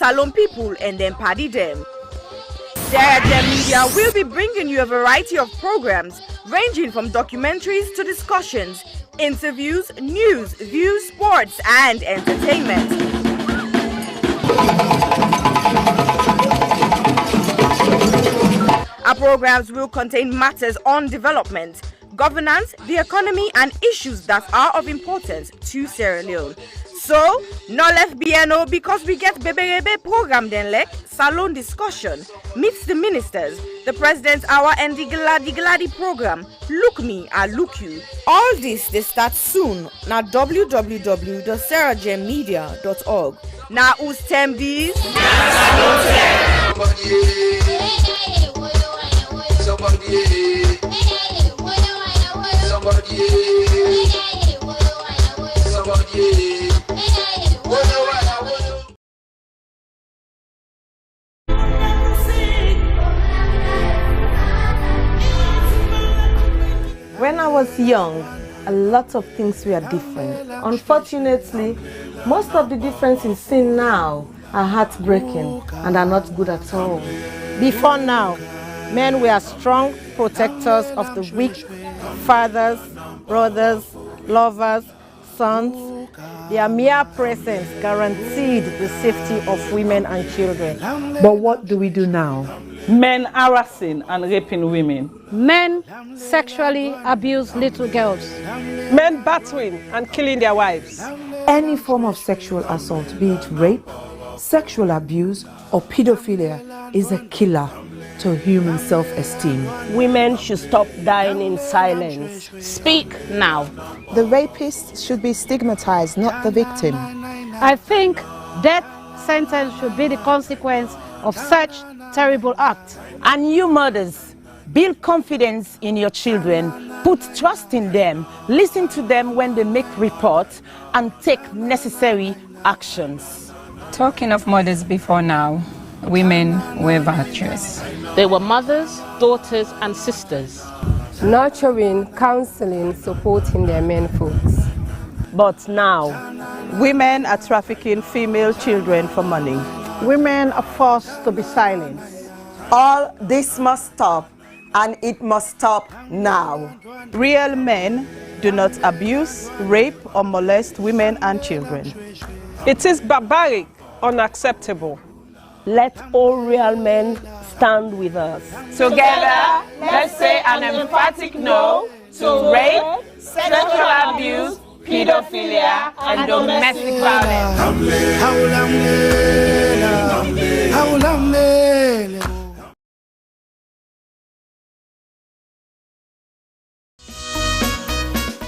Salon people and then party them. THSPP Media will be bringing you a variety of programs ranging from documentaries to discussions, interviews, news, views, sports and entertainment. Our programs will contain matters on development, governance, the economy and issues that are of importance to Sierra Leone. So, no left BNO because we get Bebe program then like Salon discussion, meets the ministers, the President's Hour and the Gladi program, Look Me, I Look You. All this they start soon na www.sarahjmedia.org. Now who's tem these? When I was young, a lot of things were different. Unfortunately, most of the differences seen now are heartbreaking and are not good at all. Before now, men were strong protectors of the weak, fathers, brothers, lovers, sons. Their mere presence guaranteed the safety of women and children. But what do we do now? Men harassing and raping women. Men sexually abuse little girls. Men battering and killing their wives. Any form of sexual assault, be it rape, sexual abuse, or pedophilia, is a killer to human self-esteem. Women should stop dying in silence. Speak now. The rapist should be stigmatized, not the victim. I think death sentence should be the consequence of such terrible act. And you mothers, build confidence in your children, put trust in them, listen to them when they make reports, and take necessary actions. Talking of mothers before now, women were virtuous. They were mothers, daughters and sisters. Nurturing, counseling, supporting their men folks. But now, women are trafficking female children for money. Women are forced to be silenced. All this must stop, and it must stop now. Real men do not abuse, rape, or molest women and children. It is barbaric, unacceptable. Let all real men stand with us. Together, let's say an emphatic no to rape, sexual abuse, pedophilia, and domestic violence.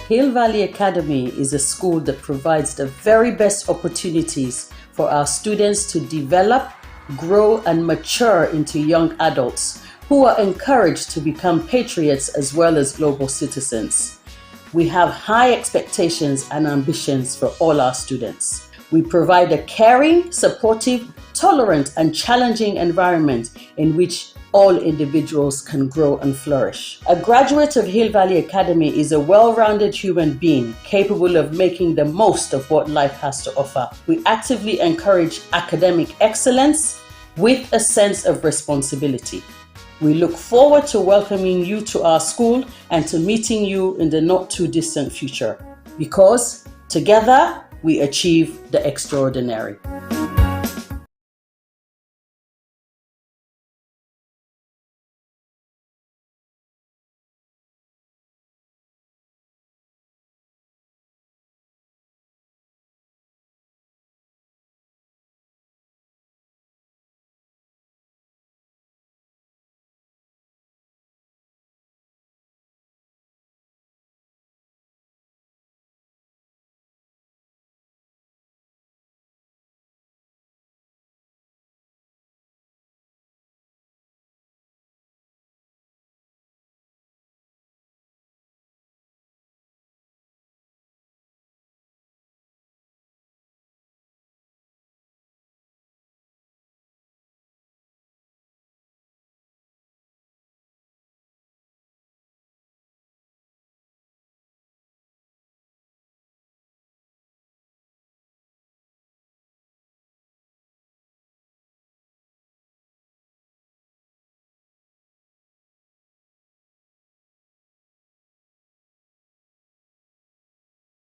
Hill Valley Academy is a school that provides the very best opportunities for our students to develop, grow, and mature into young adults who are encouraged to become patriots as well as global citizens. We have high expectations and ambitions for all our students. We provide a caring, supportive, tolerant, and challenging environment in which all individuals can grow and flourish. A graduate of Hill Valley Academy is a well-rounded human being capable of making the most of what life has to offer. We actively encourage academic excellence with a sense of responsibility. We look forward to welcoming you to our school and to meeting you in the not too distant future, because together we achieve the extraordinary.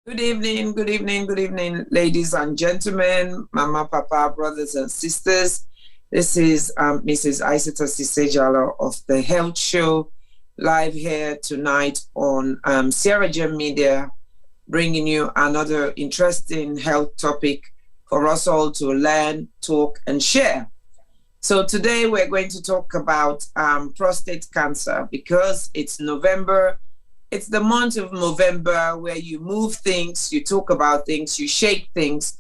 Good evening, good evening, good evening, ladies and gentlemen, mama, papa, brothers and sisters. This is Mrs. Isatta Sisay Jalloh of the Health Show, live here tonight on Sierra Gem Media, bringing you another interesting health topic for us all to learn, talk, and share. So today we're going to talk about prostate cancer because it's November. It's the month of Movember where you move things, you talk about things, you shake things,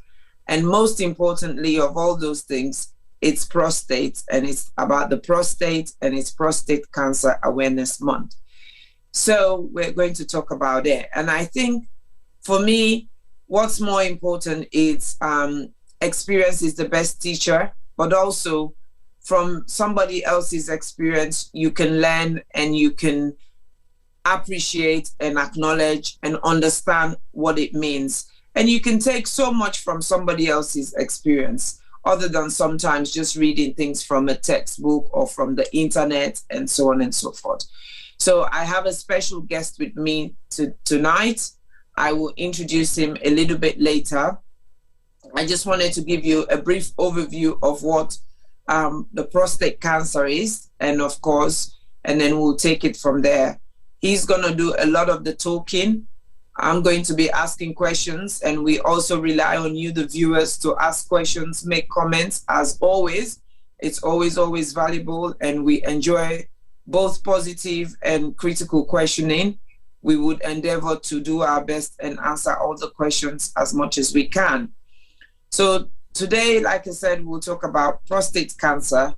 and most importantly of all those things, it's prostate, and it's about the prostate, and it's Prostate Cancer Awareness Month. So we're going to talk about it. And I think for me, what's more important is experience is the best teacher, but also from somebody else's experience, you can learn and you can appreciate and acknowledge and understand what it means. And you can take so much from somebody else's experience other than sometimes just reading things from a textbook or from the internet and so on and so forth. So I have a special guest with me tonight. I will introduce him a little bit later. I just wanted to give you a brief overview of what the prostate cancer is, and of course, and then we'll take it from there. He's going to do a lot of the talking. I'm going to be asking questions, and we also rely on you, the viewers, to ask questions, make comments. As always, it's always valuable, and we enjoy both positive and critical questioning. We would endeavor to do our best and answer all the questions as much as we can. So today, like I said, we'll talk about prostate cancer.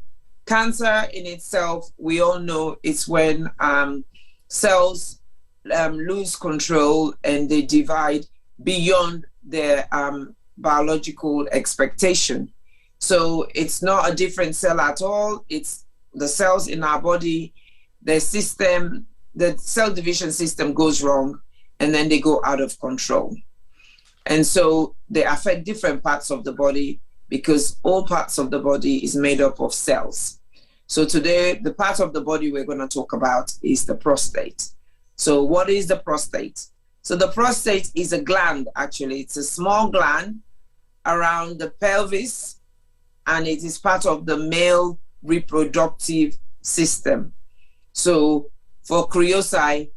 Cancer in itself, we all know it's when cells lose control and they divide beyond their biological expectation. So it's not a different cell at all. It's the cells in our body, the system, the cell division system goes wrong, and then they go out of control. And so they affect different parts of the body because all parts of the body is made up of cells. So today, the part of the body we're going to talk about is the prostate. So what is the prostate? So the prostate is a gland, actually. It's a small gland around the pelvis, and it is part of the male reproductive system. So for Kriosai,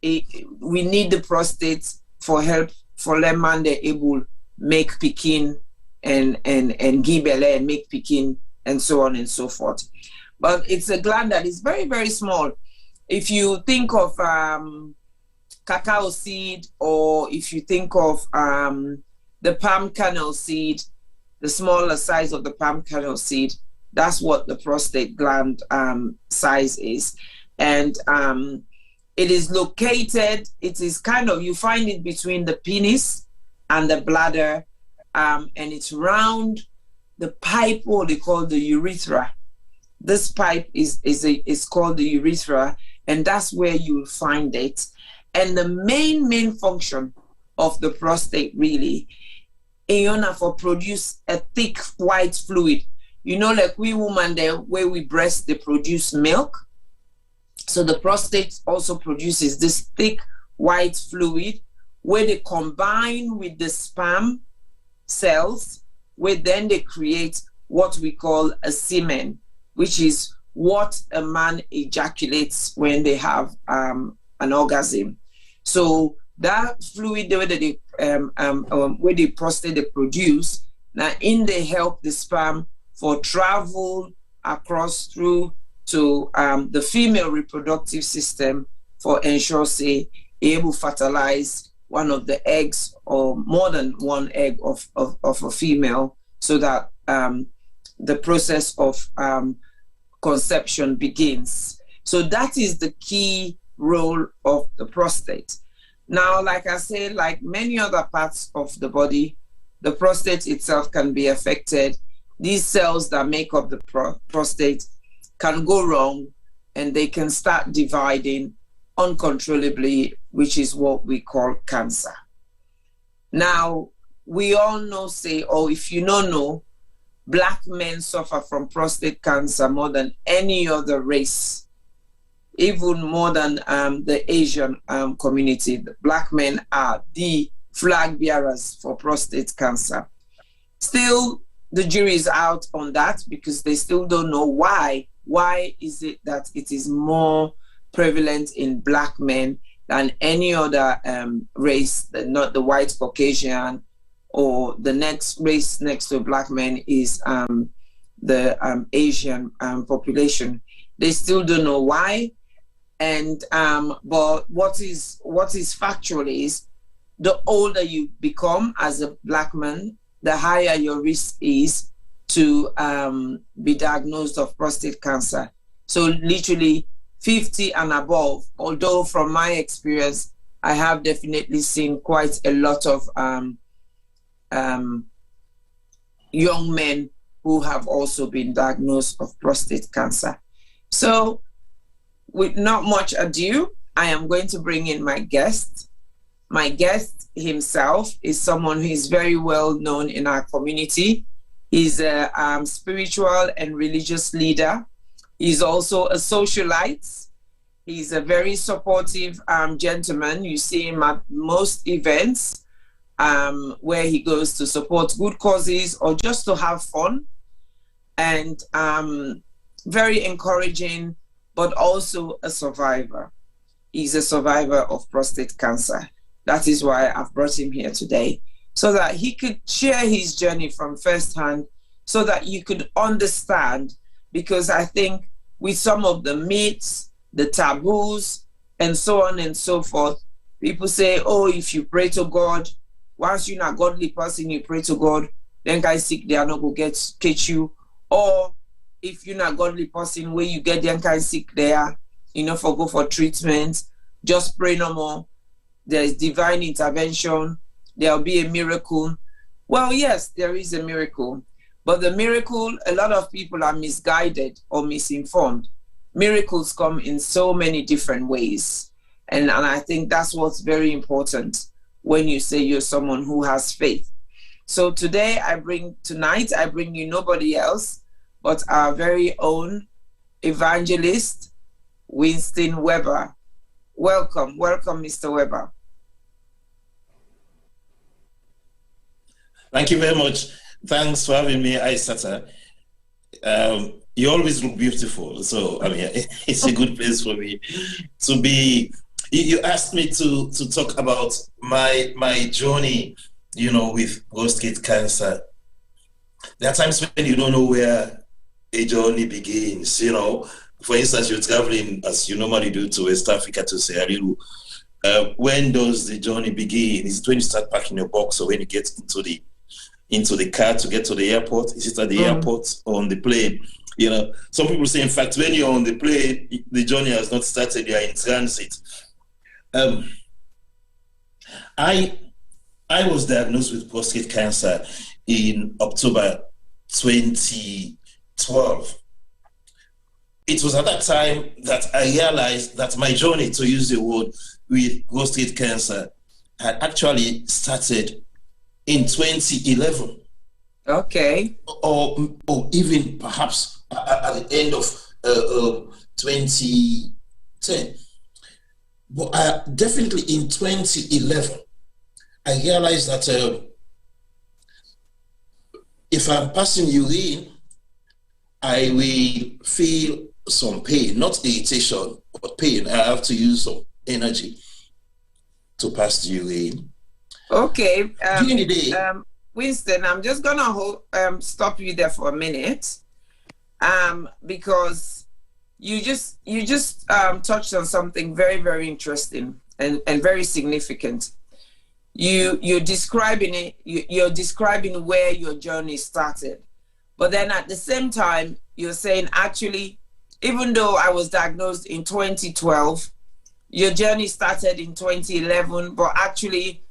we need the prostate for help for lemon they able make pikin and give belly and make pikin and so on and so forth. But it's a gland that is very, very small. If you think of cacao seed, or if you think of the palm kernel seed, the smaller size of the palm kernel seed, that's what the prostate gland size is. And it is located, it is kind of, you find it between the penis and the bladder, and it's round the pipe, what they call the urethra. This pipe is called the urethra, and that's where you will find it. And the main function of the prostate really, Iona, for produce a thick white fluid. You know, like we women there, where we breast, they produce milk. So the prostate also produces this thick white fluid where they combine with the sperm cells, where then they create what we call a semen, which is what a man ejaculates when they have an orgasm. So that fluid where the prostate they produce, now in they help the sperm for travel across through to the female reproductive system for ensure say able fertilize one of the eggs or more than one egg of a female, so that the process of conception begins. So that is the key role of the prostate. Now, like I said, like many other parts of the body, the prostate itself can be affected. These cells that make up the prostate can go wrong, and they can start dividing uncontrollably, which is what we call cancer. Now, we all know, say, or if you don't know, Black men suffer from prostate cancer more than any other race, even more than the Asian community. The Black men are the flag bearers for prostate cancer. Still, the jury is out on that because they still don't know why. Why is it that it is more prevalent in Black men than any other race, not the white Caucasian, or the next race next to Black men is the Asian population. They still don't know why. And but what is factual is the older you become as a Black man, the higher your risk is to be diagnosed of prostate cancer. So literally 50 and above, although from my experience, I have definitely seen quite a lot of young men who have also been diagnosed of prostate cancer. So with not much ado, I am going to bring in my guest. My guest himself is someone who is very well known in our community. He's a spiritual and religious leader. He's also a socialite. He's a very supportive gentleman. You see him at most events where he goes to support good causes or just to have fun. And very encouraging, but also a survivor. He's a survivor of prostate cancer. That is why I've brought him here today, so that he could share his journey from firsthand, so that you could understand, because I think with some of the myths, the taboos, and so on and so forth, people say, oh, if you pray to God, once you're not a godly person, you pray to God, then guys sick, they are not going to catch you. Or if you're not a godly person, where you get them kind sick there, for go for treatment, just pray no more. There is divine intervention. There'll be a miracle. Well, yes, there is a miracle. But the miracle, a lot of people are misguided or misinformed. Miracles come in so many different ways. And I think that's what's very important when you say you're someone who has faith. So tonight I bring you nobody else but our very own evangelist, Winston Weber. Welcome, Mr. Weber. Thank you very much. Thanks for having me, Isatta. You always look beautiful, so I mean, it's a good place for me to be. You asked me to talk about my journey, with prostate cancer. There are times when you don't know where a journey begins. For instance, you're traveling as you normally do to West Africa, to Sierra Leone. When does the journey begin? Is it when you start packing your box, or when you get into the car to get to the airport? Is it at the airport or on the plane? Some people say, in fact, when you're on the plane, the journey has not started, you're in transit. I was diagnosed with prostate cancer in October 2012. It was at that time that I realized that my journey, to use the word, with prostate cancer had actually started in 2011. Okay. Or even perhaps at the end of 2010. But definitely in 2011, I realized that if I'm passing urine, I will feel some pain, not irritation, but pain. I have to use some energy to pass the urine. Okay. During the day, Winston, I'm just gonna stop you there for a minute, because you just touched on something very, very interesting and very significant. You're describing it. You're describing where your journey started, but then at the same time, you're saying, actually, even though I was diagnosed in 2012, your journey started in 2011, but actually,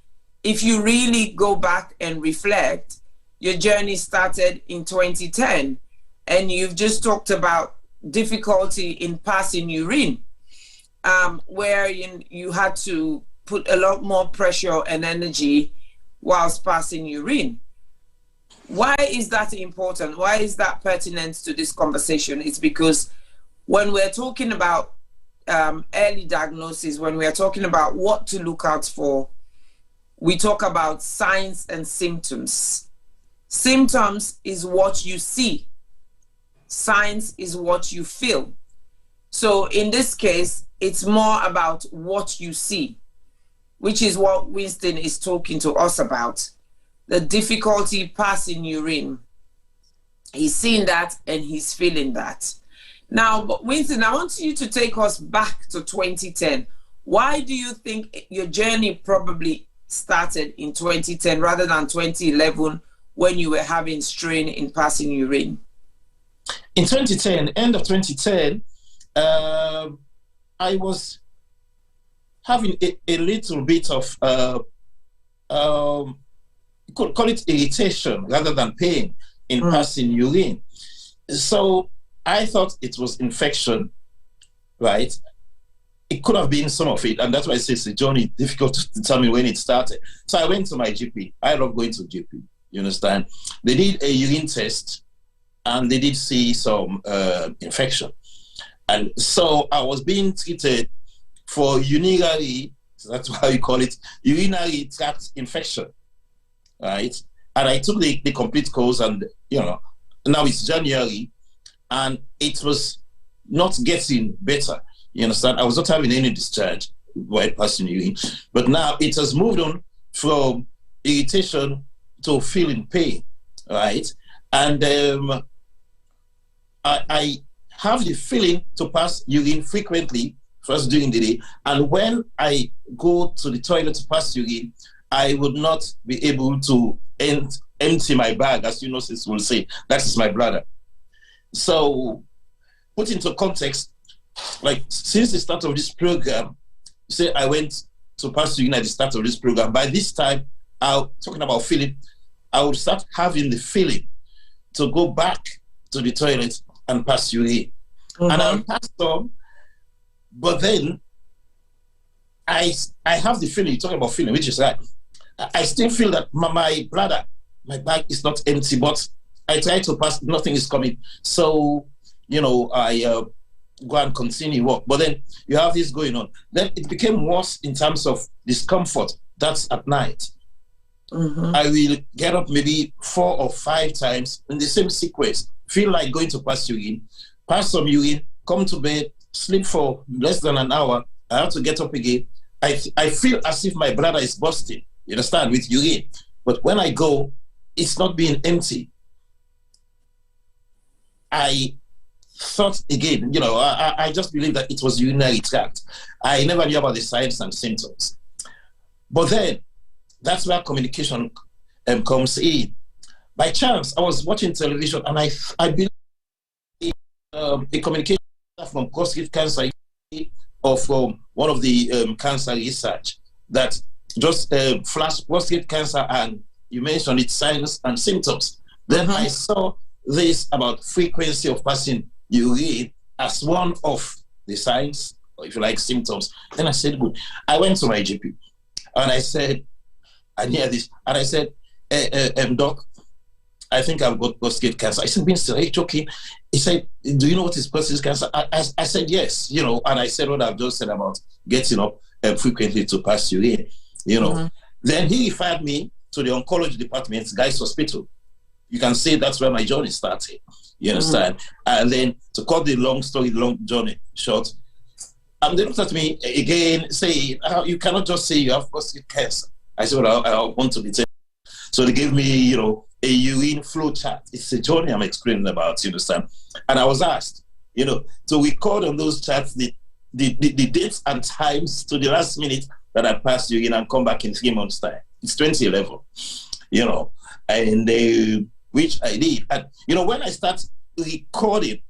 if you really go back and reflect, your journey started in 2010, and you've just talked about difficulty in passing urine, where you had to put a lot more pressure and energy whilst passing urine. Why is that important? Why is that pertinent to this conversation? It's because when we're talking about early diagnosis, when we're talking about what to look out for, we talk about signs and symptoms. Symptoms is what you see. Signs is what you feel. So in this case, it's more about what you see, which is what Winston is talking to us about. The difficulty passing urine. He's seeing that and he's feeling that. Now, but Winston, I want you to take us back to 2010. Why do you think your journey probably started in 2010 rather than 2011 when you were having strain in passing urine? In 2010, end of 2010, I was having a little bit of, you could call it irritation rather than pain in passing urine. So I thought it was infection, right? It could have been some of it, and that's why I say it's a journey, difficult to determine when it started. So I went to my GP. I love going to GP, you understand? They did a urine test, and they did see some infection. And so I was being treated for urinary, that's how you call it, urinary tract infection, right? And I took the complete course, and, you know, now it's January, and it was not getting better. You understand? I was not having any discharge while passing urine. But now it has moved on from irritation to feeling pain, right? And I have the feeling to pass urine frequently, first during the day. And when I go to the toilet to pass urine, I would not be able to empty my bag, as you know, sis will say. That is my bladder. So, put into context, like since the start of this program, say I went to pass urine at the start of this program. By this time, talking about feeling, I would start having the feeling to go back to the toilet and pass urine. And I'll pass on, but then I have the feeling, you're talking about feeling, which is right. I still feel that my bladder, my bag is not empty, but I try to pass, nothing is coming. So, you know, I go and continue walk. But then you have this going on. Then it became worse in terms of discomfort. That's at night. I will get up maybe 4 or 5 times in the same sequence, feel like going to pass urine, pass some urine, come to bed, sleep for less than an hour. I have to get up again. I feel as if my bladder is busting, you understand, with urine. But when I go, it's not being empty. I thought again, you know, I just believe that it was urinary tract. I never knew about the signs and symptoms. But then, that's where communication comes in. By chance, I was watching television, and I believe a communication from prostate cancer or from one of the cancer research that just flashed prostate cancer, and you mentioned its signs and symptoms. Then I saw this about frequency of passing urine as one of the signs, or if you like, symptoms. Then I said, good. I went to my GP, and I said, I hear this, and I said, doc, I think I've got prostate cancer. I said, Winston, are you joking? He said, do you know what is prostate cancer? I said, yes, you know, and I said what I've just said about getting up frequently to pass urine, you know. Then he referred me to the oncology department, Guy's Hospital. You can say that's where my journey started, you understand? And then to cut the long journey short, they looked at me again, saying, you cannot just say you have prostate cancer. I said, well, I want to be tested. So they gave me, you know, a urine flow chart. It's a journey I'm explaining about, you understand? And I was asked, you know, to record on those charts the dates and times to the last minute that I passed urine and come back in 3 months' time. It's 2011, you know, and which I did. And, you know, when I start recording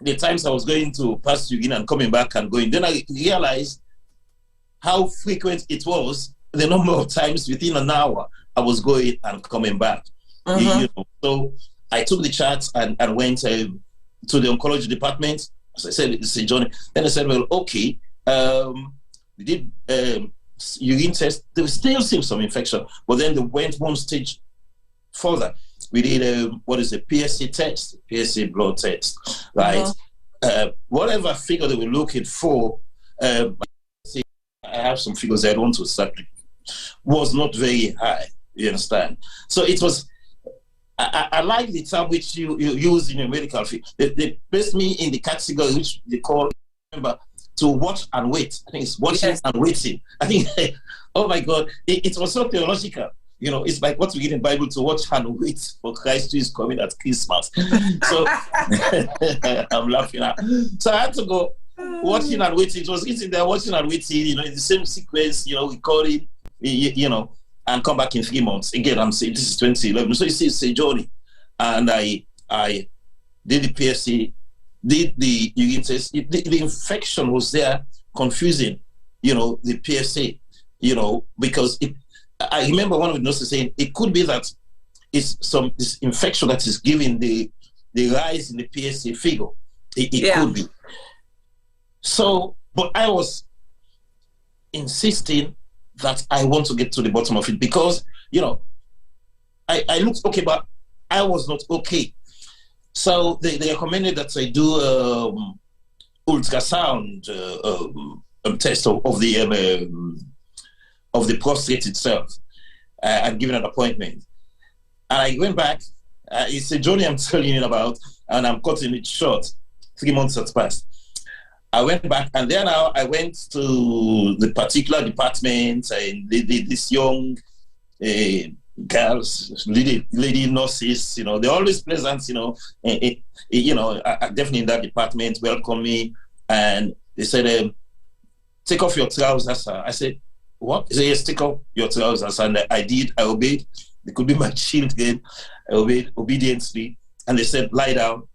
the times I was going to pass urine and coming back and going, then I realized how frequent it was, the number of times within an hour I was going and coming back. You know? So I took the charts and went to the oncology department. As I said, it's a journey. Then I said, well, okay, we did urine test. There was still some infection, but then they went one stage further. We did what is a PSA test, PSA blood test, right? Whatever figure they were looking for, I have some figures I don't want to exactly, was not very high. You understand? So it was. I like the term which you use in your medical field. They placed me in the category which they call, remember, to watch and wait. I think it's watching and waiting. I think, oh my God, it was so theological. You know, it's like what we read in the Bible, to watch and wait for Christ who is coming at Christmas. So I'm laughing at. So I had to go watching and waiting. It was sitting there watching and waiting, you know, in the same sequence, you know, we call it, you know, and come back in 3 months. Again, I'm saying this is 2011. So you see, it's a journey. And I did the PSC, did the urine test. The infection was there, confusing, you know, the PSA, you know, because I remember one of the nurses saying it could be that it's this infection that is giving the rise in the PSA figure. It could be. So, but I was insisting that I want to get to the bottom of it because, you know, I looked okay, but I was not okay. So they recommended that I do ultrasound test of the prostate itself. And given an appointment. And I went back. It's a journey I'm telling you about, and I'm cutting it short. 3 months has passed. I went back, and then I went to the particular department, and this young girls, lady nurses, you know, they're always pleasant, you know, definitely in that department, welcome me, and they said, take off your trousers, sir. I said, what? He said, yes, take off your trousers, and I did, I obeyed. They could be my children. I obeyed obediently, and they said, lie down,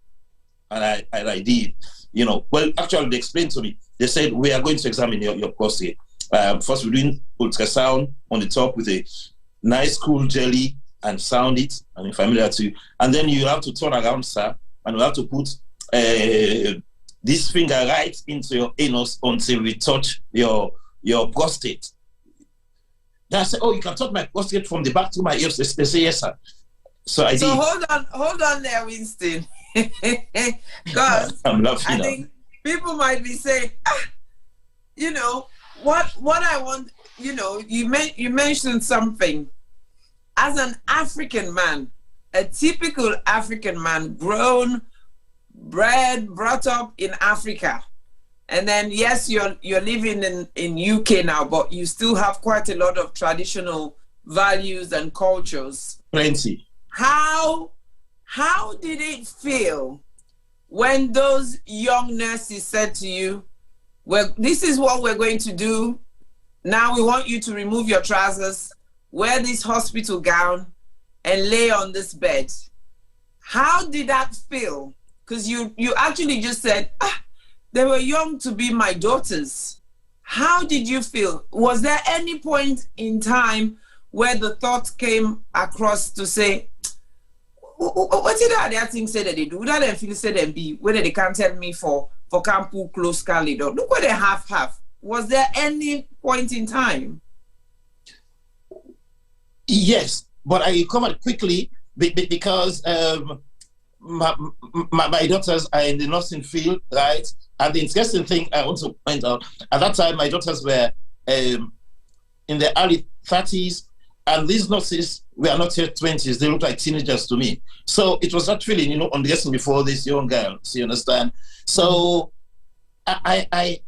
and I did. You know, well, actually, they explained to me. They said, we are going to examine your prostate. First, we're doing ultrasound on the top with a nice cool jelly and sound it, and I'm familiar to you. And then you have to turn around, sir, and we have to put this finger right into your anus until we touch your prostate. Then I said, oh, you can touch my prostate from the back to my ears. They say, yes, sir. So I did. So hold on there, Winston. Because I think people might be saying, you know, what I want, you know, you mentioned something. As an African man, a typical African man, grown, bred, brought up in Africa, and then yes, you're living in UK now, but you still have quite a lot of traditional values and cultures. Plenty. How did it feel when those young nurses said to you, well, this is what we're going to do. Now we want you to remove your trousers, wear this hospital gown, and lay on this bed. How did that feel? Because you actually just said, they were young to be my daughters. How did you feel? Was there any point in time where the thought came across to say, what did that thing say that they do? That they feel say them be, whether they can't tell me for Campu close Cali. Look what they have. Was there any point in time? Yes, but I comment quickly because my daughters are in the nursing field, right? And the interesting thing I want to point out, at that time my daughters were in their early 30s, and these nurses were not yet 20s. They looked like teenagers to me. So it was that feeling, you know, undressing before these young girls, you understand? So I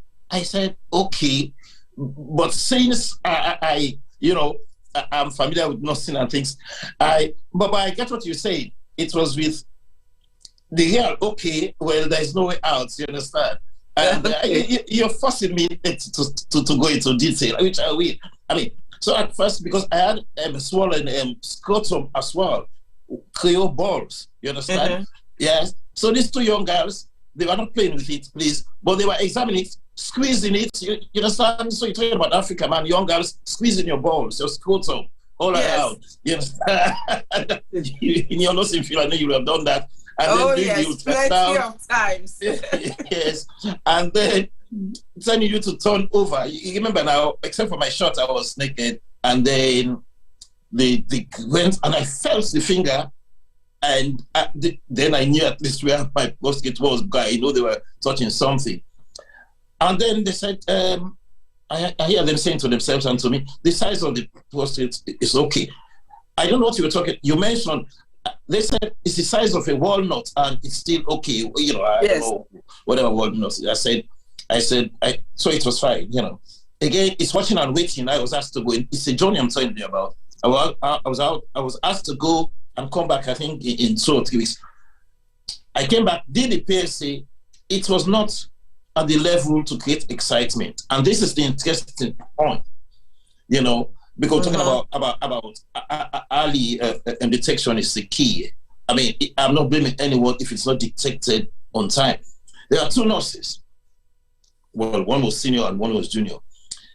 said, okay, but since I'm familiar with nursing and things, but I get what you're saying. It was with the real, okay, well, there's no way out, you understand? And you're forcing me to go into detail, which I will. I mean, so at first, because I had swollen scrotum as well, Creole balls, you understand? Mm-hmm. Yes. So these two young girls, they were not playing with it, please, but they were examining it, squeezing it, you understand? So you're talking about Africa, man, young girls squeezing your balls, your scrotum, all around, you understand? In your nursing field, I know you would have done that. And yes, plenty of times. Yes, and then telling you to turn over. You remember now, except for my shirt, I was naked, and then they went, and I felt the finger, and then I knew at least where my prostate was, because I know they were touching something. And then they said, I hear them saying to themselves and to me, the size of the prostate is okay. I don't know what you were talking. You mentioned, they said it's the size of a walnut and it's still okay. You know, I don't know, whatever walnut. I said, so it was fine, you know. Again, it's watching and waiting. I was asked to go in. It's a journey I'm telling you about. I was asked to go and come back, I think, in 2 or 3 weeks. I came back, did the PSA. It was not at the level to create excitement. And this is the interesting point, you know, because talking about early detection is the key. I mean, I'm not blaming anyone if it's not detected on time. There are 2 nurses. Well, one was senior and one was junior.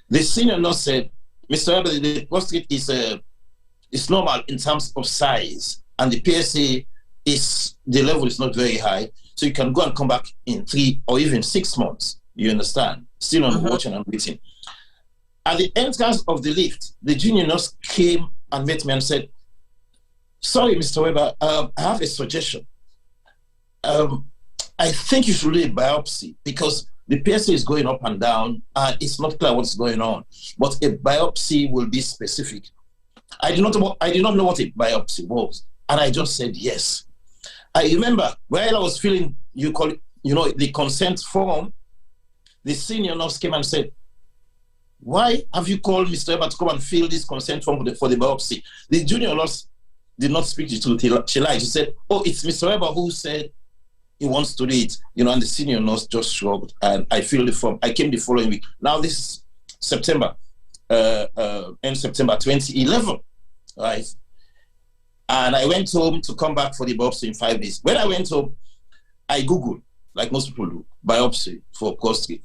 The senior nurse said, Mr. Weber, the prostate is normal in terms of size, and the PSA the level is not very high, so you can go and come back in 3 or even 6 months. You understand? Still on watching and waiting. At the entrance of the lift, the junior nurse came and met me and said, sorry, Mr. Weber, I have a suggestion. I think you should do a biopsy because the PSA is going up and down and it's not clear what's going on. But a biopsy will be specific. I did not know what a biopsy was, and I just said yes. I remember while I was filling, the consent form, the senior nurse came and said, why have you called Mr. Weber to come and fill this consent form for the biopsy? The junior nurse did not speak the truth. She lied. She said, oh, it's Mr. Weber who said he wants to do it. You know, and the senior nurse just shrugged, and I filled the form. I came the following week. Now this is September, end September 2011, right? And I went home to come back for the biopsy in 5 days. When I went home, I Googled, like most people do, biopsy for prostate.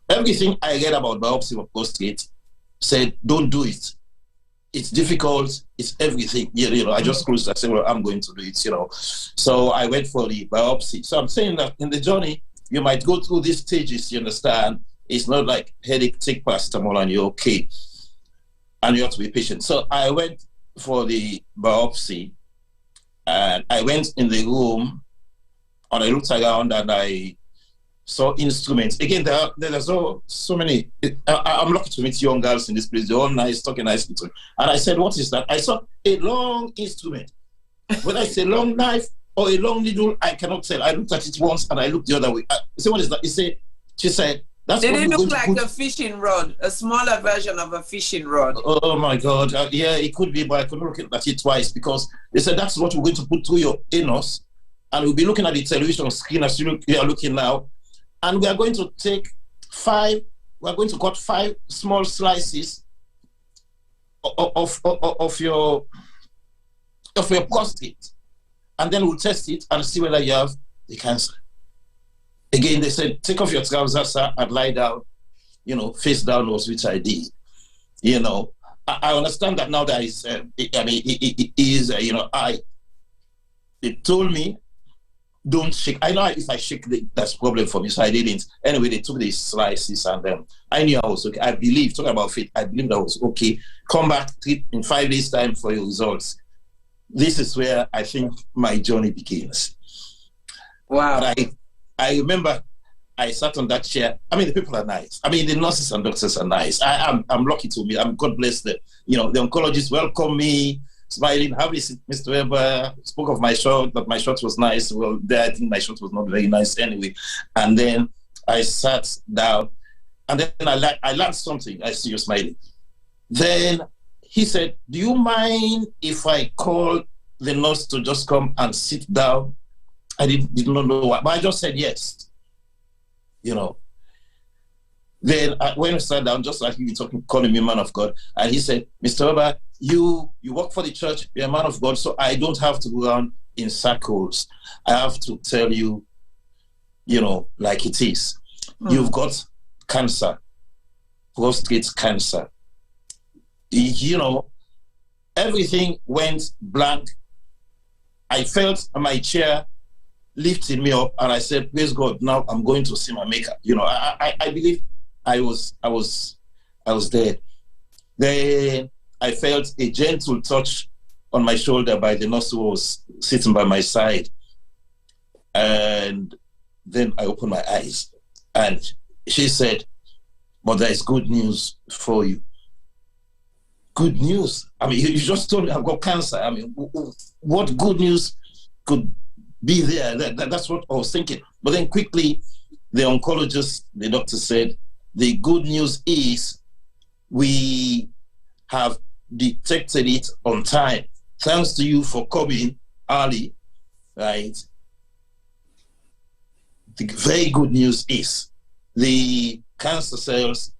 Everything I read about biopsy for prostate said, don't do it. It's difficult, it's everything. You know, I just closed, I said, well, I'm going to do it, you know. So I went for the biopsy. So I'm saying that in the journey, you might go through these stages, you understand? It's not like headache, take paracetamol and you're okay. And you have to be patient. So I went for the biopsy, and I went in the room and I looked around and I saw instruments. Again, there's so many. I'm lucky to meet young girls in this place. They're all nice, talking nicely to me. And I said, what is that? I saw a long instrument. Whether it's a long knife or a long needle, I cannot tell. I looked at it once and I looked the other way. I said, what is that? She said, that's Did what it we're look going like a fishing rod, a smaller version of a fishing rod? Oh my God. Yeah, it could be, but I couldn't look at it twice because they said that's what we're going to put through your anus. And we'll be looking at the television screen as you are looking now. And we are going to cut 5 small slices of your prostate. And then we'll test it and see whether you have the cancer. Again, they said, take off your trousers, sir, and lie down, you know, face downwards, which I did. You know, I understand that now there is, they told me, don't shake. I know if I shake, that's a problem for me, so I didn't. Anyway, they took these slices and I knew I was okay. I believe, talking about faith, I believe that was okay. Come back in 5 days' time for your results. This is where I think my journey begins. Wow. But I remember I sat on that chair. I mean, the people are nice. I mean, the nurses and doctors are nice. I'm lucky to meet. God bless them. You know, the oncologist welcomed me, smiling. How is it, Mr. Weber? Spoke of my shot, that my shot was nice. Well, I think my shot was not very nice anyway. And then I sat down, and then I learned something. I see you smiling. Then he said, do you mind if I call the nurse to just come and sit down? I did not know why, but I just said yes. You know. Then when I sat down, just like you were calling me man of God, and he said, Mr. Weber, you work for the church, you're a man of God, so I don't have to go around in circles. I have to tell you, you know, like it is. You've got cancer, prostate cancer. You know, everything went blank. I felt my chair lifting me up, and I said, praise God, now I'm going to see my maker. You know, I believe I was there. Then I felt a gentle touch on my shoulder by the nurse who was sitting by my side. And then I opened my eyes, and she said, But there is good news for you. Good news. I mean, you just told me I've got cancer. I mean, what good news could be there? That's what I was thinking. But then quickly, the oncologist, the doctor said, the good news is we have detected it on time. Thanks to you for coming early, right? The very good news is the cancer cells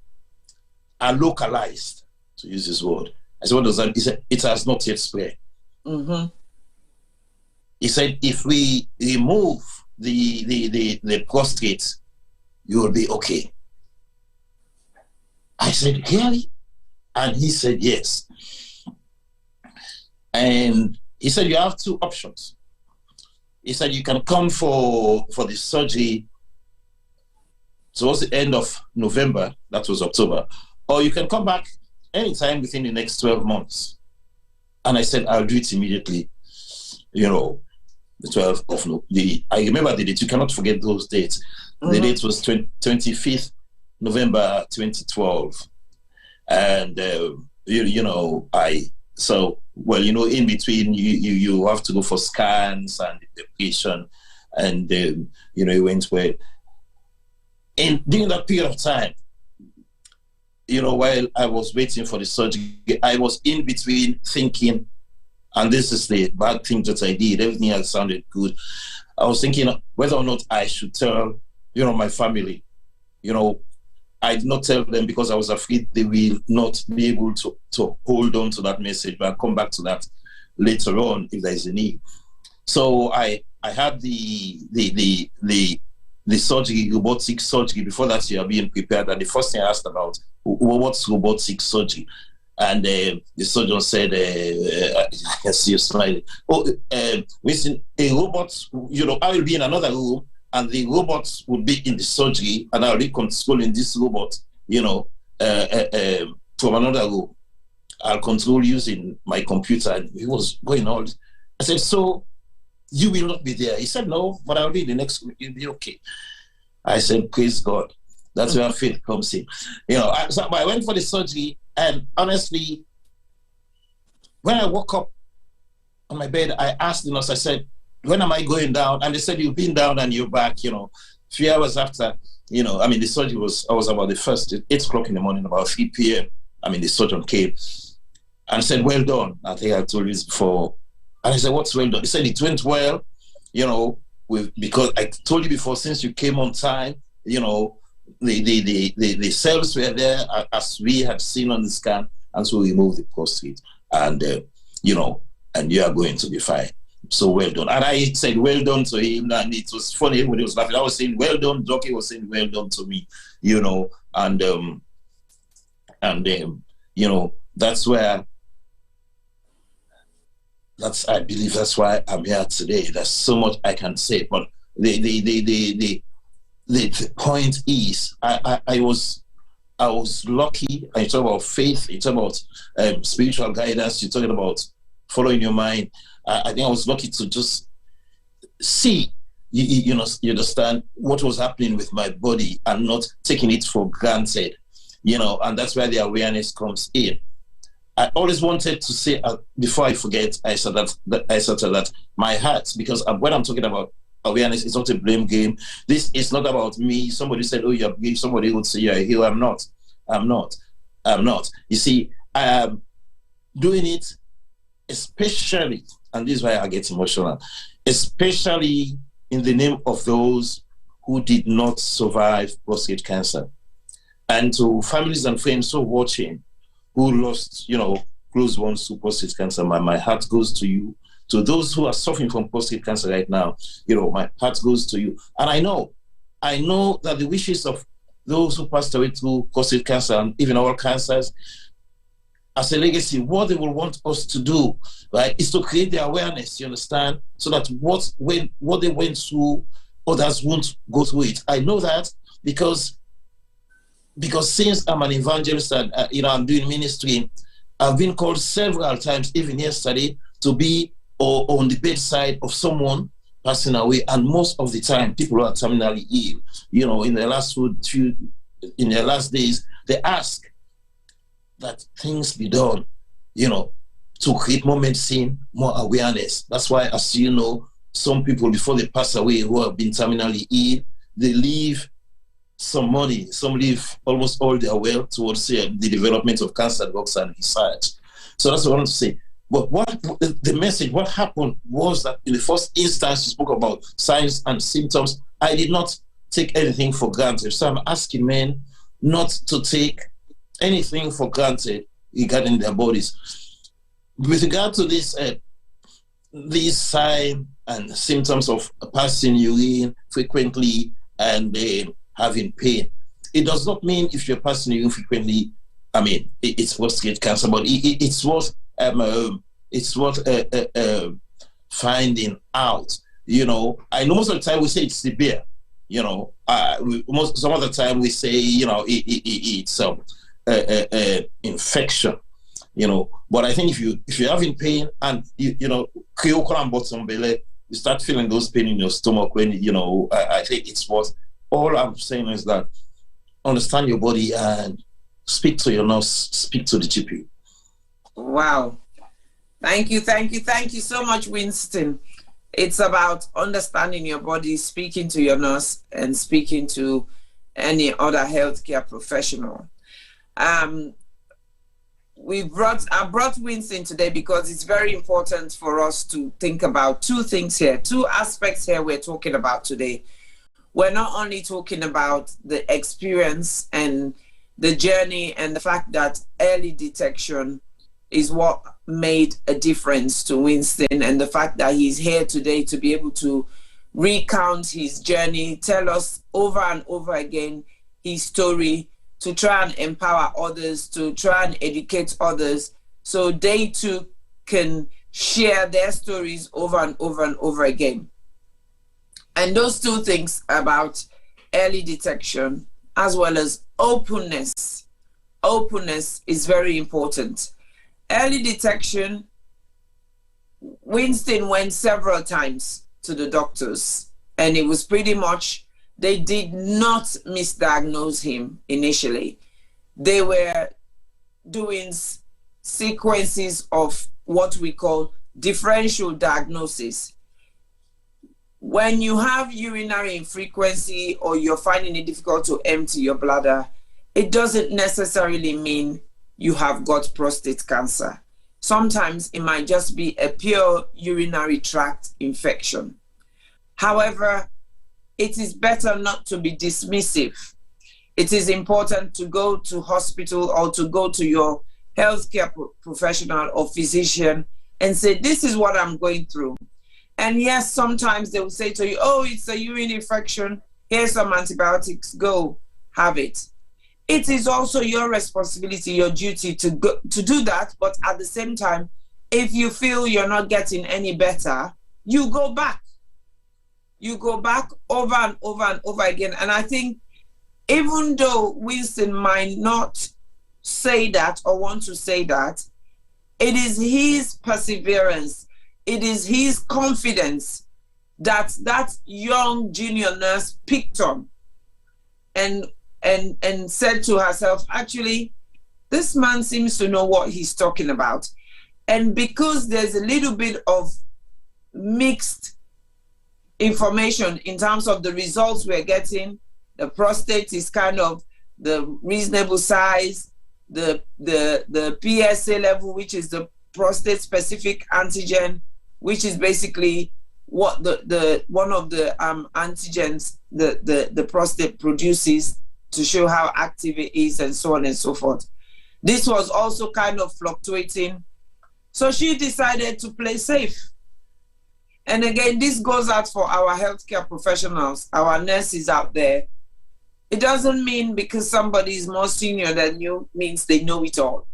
are localized, to use this word. I said, what does that mean? He said, it has not yet spread. Mm-hmm. He said, if we remove the prostate, you will be okay. I said, really? And he said, yes. And he said, you have two options. He said, you can come for the surgery towards the end of November, that was October, or you can come back anytime within the next 12 months. And I said, I'll do it immediately. You know, the 12th of November. I remember the date. You cannot forget those dates. Mm-hmm. The date was 25th November 2012. And, in between, you have to go for scans and the patient, and, you went well. And during that period of time, while I was waiting for the surgery, I was in between thinking, and this is the bad thing that I did, everything had sounded good. I was thinking whether or not I should tell, my family. I did not tell them because I was afraid they will not be able to hold on to that message, but I'll come back to that later on if there is a need. So I had the surgery, robotic surgery. Before that, you are being prepared. And the first thing I asked about, what's robotic surgery? And the surgeon said, I can see you smiling. Winston, a robot, I will be in another room, and the robot will be in the surgery, and I'll be controlling this robot, from another room. I'll control using my computer. And he was going on. I said, so you will not be there? He said, no, but I'll be in the next room. You'll be okay. I said, praise God. That's where faith comes in. So I went for the surgery, and honestly, when I woke up on my bed, I asked the nurse, I said, when am I going down? And they said, you've been down and you're back, 3 hours after, the surgery was about the first, 8 o'clock in the morning, about 3 p.m. The surgeon came and said, well done. I think I told you this before. And I said, what's well done? He said, it went well, because I told you before, since you came on time, the cells were there as we had seen on the scan, and so we removed the prostate, and and you are going to be fine. So well done. And I said well done to him, and it was funny when he was laughing. I was saying well done, Jockey was saying well done to me, that's where. I believe that's why I'm here today. There's so much I can say, but the point is, I was lucky. You talk about faith, you talk about spiritual guidance, you're talking about following your mind. I think I was lucky to just see, you understand what was happening with my body and not taking it for granted, and that's where the awareness comes in. I always wanted to say, before I forget, I said that my heart, because when I'm talking about awareness, it's not a blame game. This is not about me. Somebody said, oh, you're gay. Somebody would say, you're a hero. I'm not. You see, I am doing it especially, and this is why I get emotional, especially in the name of those who did not survive prostate cancer. And to families and friends who are watching, who lost, close ones to prostate cancer, my heart goes to you. To those who are suffering from prostate cancer right now, my heart goes to you. And I know that the wishes of those who passed away through prostate cancer and even all cancers, as a legacy, what they will want us to do, right, is to create the awareness, you understand, so that what they went through, others won't go through it. I know that because since I'm an evangelist and I'm doing ministry, I've been called several times, even yesterday, to be on the bedside of someone passing away, and most of the time people who are terminally ill. In the last days, they ask that things be done, you know, to create more medicine, more awareness. That's why, as you know, some people before they pass away who have been terminally ill, they leave some money, some leave almost all their wealth towards the development of cancer drugs and research. So that's what I want to say. But what the message, what happened was that in the first instance you spoke about signs and symptoms, I did not take anything for granted. So I'm asking men not to take anything for granted regarding their bodies. With regard to these signs and symptoms of passing urine frequently and having pain, it does not mean if you're passing urine frequently, I mean, it's prostate cancer, but it's what finding out. You know, I know most of the time we say it's severe. You know, some of the time we say, you know, it's infection. You know, but I think if you're having pain and you know, you start feeling those pain in your stomach when you know, I think it's what all I'm saying is that understand your body and speak to your nurse, speak to the GP. Wow. Thank you so much, Winston. It's about understanding your body, speaking to your nurse, and speaking to any other healthcare professional. I brought Winston today because it's very important for us to think about two things here, two aspects here we're talking about today. We're not only talking about the experience and the journey and the fact that early detection is what made a difference to Winston, and the fact that he's here today to be able to recount his journey, tell us over and over again his story, to try and empower others, to try and educate others, so they too can share their stories over and over and over again. And those two things about early detection as well as openness. Openness is very important. Early detection, Winston went several times to the doctors, and it was pretty much, they did not misdiagnose him initially. They were doing sequences of what we call differential diagnosis. When you have urinary infrequency or you're finding it difficult to empty your bladder, it doesn't necessarily mean you have got prostate cancer. Sometimes it might just be a pure urinary tract infection. However, it is better not to be dismissive. It is important to go to hospital or to go to your healthcare professional or physician and say, this is what I'm going through. And yes, sometimes they will say to you, oh, it's a urine infection, here's some antibiotics, go have it. It is also your responsibility, your duty to do that. But at the same time, if you feel you're not getting any better, you go back. You go back over and over and over again. And I think even though Winston might not say that or want to say that, it is his perseverance, it is his confidence that that young junior nurse picked on and said to herself, actually, this man seems to know what he's talking about. And because there's a little bit of mixed information in terms of the results we're getting, the prostate is kind of the reasonable size, the PSA level, which is the prostate specific antigen, which is basically what the one of the antigens the prostate produces to show how active it is, and so on and so forth. This was also kind of fluctuating. So she decided to play safe. And again, this goes out for our healthcare professionals, our nurses out there. It doesn't mean because somebody is more senior than you means they know it all.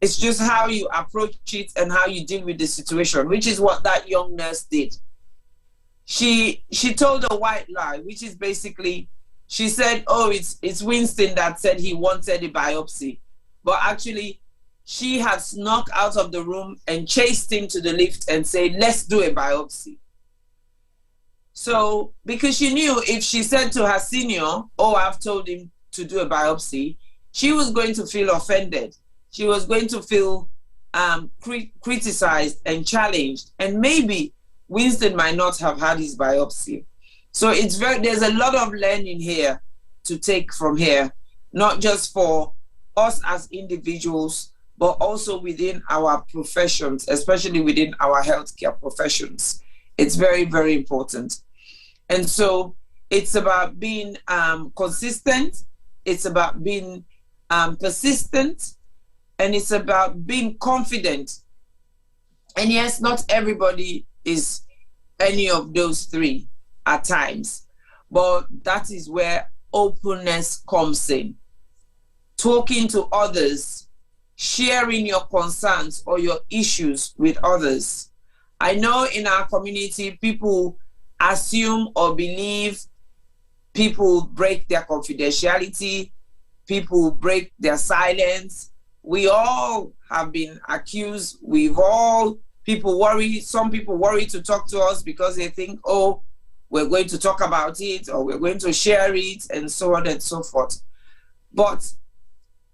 It's just how you approach it and how you deal with the situation, which is what that young nurse did. She told a white lie, which is basically, she said, oh, it's Winston that said he wanted a biopsy. But actually, she had snuck out of the room and chased him to the lift and said, let's do a biopsy. So, because she knew if she said to her senior, oh, I've told him to do a biopsy, she was going to feel offended. She was going to feel criticized and challenged. And maybe Winston might not have had his biopsy. So there's a lot of learning here to take from here, not just for us as individuals, but also within our professions, especially within our healthcare professions. It's very, very important. And so it's about being consistent, it's about being persistent, and it's about being confident. And yes, not everybody is any of those three at times, but that is where openness comes in. Talking to others, sharing your concerns or your issues with others. I know in our community, people assume or believe, people break their confidentiality, people break their silence. We all have been accused. People worry. Some people worry to talk to us because they think, oh, we're going to talk about it or we're going to share it and so on and so forth. But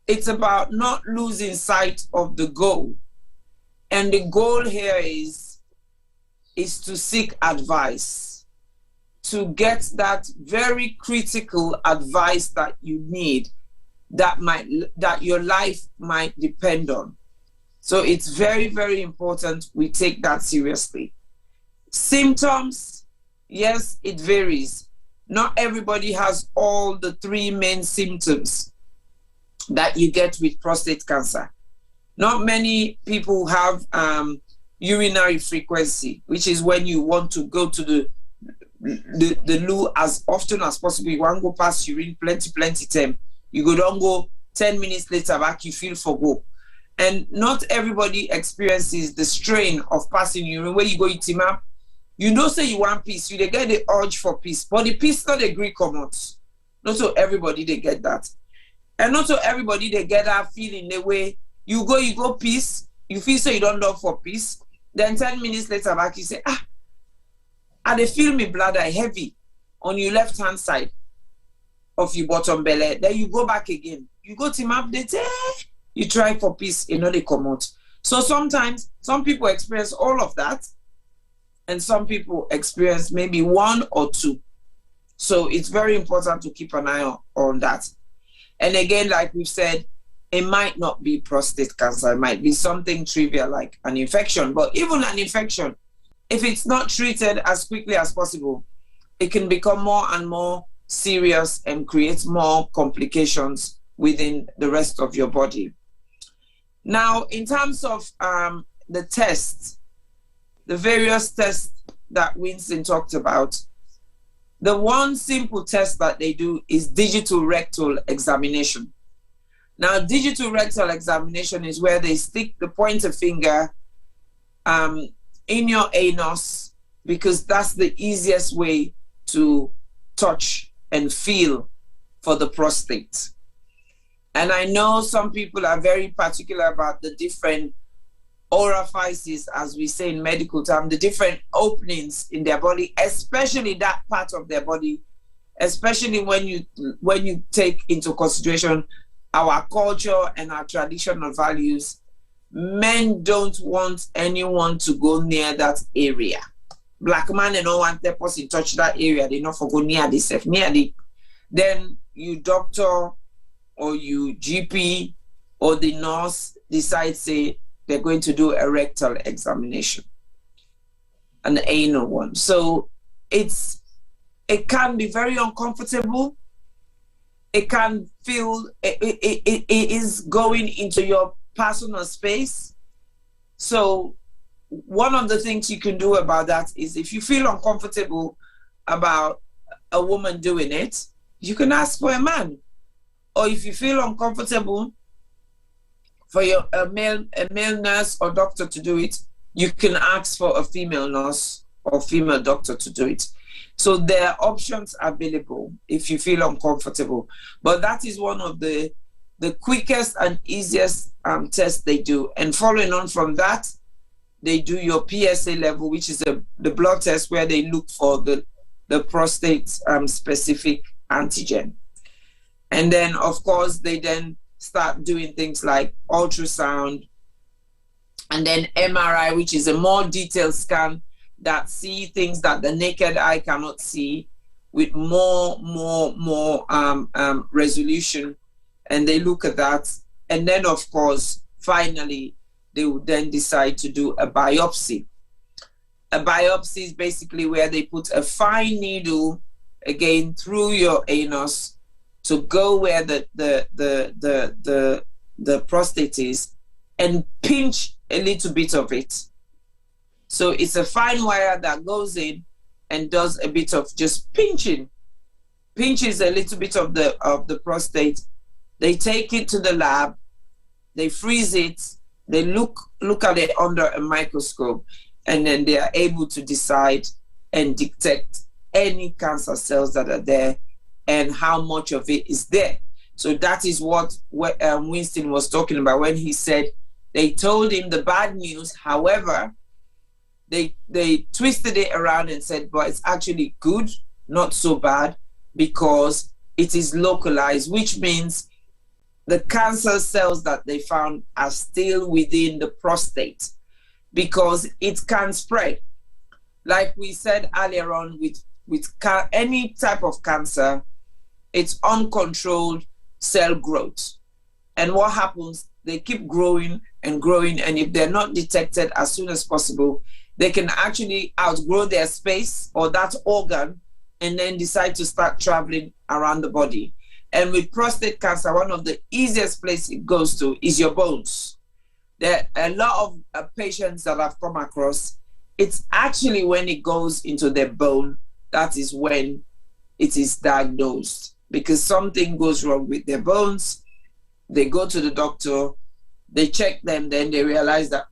it's about not losing sight of the goal. And the goal here is to seek advice, to get that very critical advice that you need, that your life might depend on. So it's very, very important we take that seriously. Symptoms, yes, it varies. Not everybody has all the three main symptoms that you get with prostate cancer. Not many people have urinary frequency, which is when you want to go to the loo as often as possible. You want to go pass urine plenty time. You go down, go 10 minutes later back, you feel for go. And not everybody experiences the strain of passing urine. Where you go eat him up, you know say you want peace, you they get the urge for peace, but the peace not agree come out. Not so everybody they get that. And not so everybody they get that feeling the way you go peace, you feel so you don't love for peace. Then 10 minutes later back, you say, and they feel me bladder heavy on your left hand side of your bottom belly. Then you go back again. You go to map the you try for peace, you know they come out. So sometimes some people experience all of that, and some people experience maybe one or two. So it's very important to keep an eye on that. And again, like we've said, it might not be prostate cancer. It might be something trivial like an infection. But even an infection, if it's not treated as quickly as possible, it can become more and more serious and create more complications within the rest of your body. Now, in terms of the tests, the various tests that Winston talked about, the one simple test that they do is digital rectal examination. Now, digital rectal examination is where they stick the pointer finger in your anus, because that's the easiest way to touch and feel for the prostate. And I know some people are very particular about the different orifices, as we say in medical term, the different openings in their body, especially that part of their body, especially when you take into consideration our culture and our traditional values. Men don't want anyone to go near that area. Black man, they don't want that person touch that area. They not for go near themselves, then you doctor or you GP or the nurse decide say they're going to do a rectal examination, an anal one. So it can be very uncomfortable. It can feel it is going into your personal space. So one of the things you can do about that is, if you feel uncomfortable about a woman doing it, you can ask for a man. Or if you feel uncomfortable for a male nurse or doctor to do it, you can ask for a female nurse or female doctor to do it. So there are options available if you feel uncomfortable. But that is one of the quickest and easiest tests they do. And following on from that, they do your PSA level, which is the blood test where they look for the prostate specific antigen. And then, of course, they then start doing things like ultrasound, and then MRI, which is a more detailed scan that see things that the naked eye cannot see with more resolution, and they look at that. And then, of course, finally, they would then decide to do a biopsy. A biopsy is basically where they put a fine needle, again, through your anus to go where the prostate is and pinch a little bit of it. So it's a fine wire that goes in and does a bit of just pinching. Pinches a little bit of the prostate. They take it to the lab, they freeze it, they look at it under a microscope, and then they are able to decide and detect any cancer cells that are there and how much of it is there. So that is what Winston was talking about when he said they told him the bad news. However, they twisted it around and said, but it's actually good, not so bad, because it is localized, which means the cancer cells that they found are still within the prostate, because it can spread. Like we said earlier on, with any type of cancer, it's uncontrolled cell growth. And what happens, they keep growing and growing, and if they're not detected as soon as possible, they can actually outgrow their space or that organ and then decide to start traveling around the body. And with prostate cancer, one of the easiest places it goes to is your bones. There are a lot of patients that I've come across, it's actually when it goes into their bone, that is when it is diagnosed, because something goes wrong with their bones. They go to the doctor, they check them, then they realize that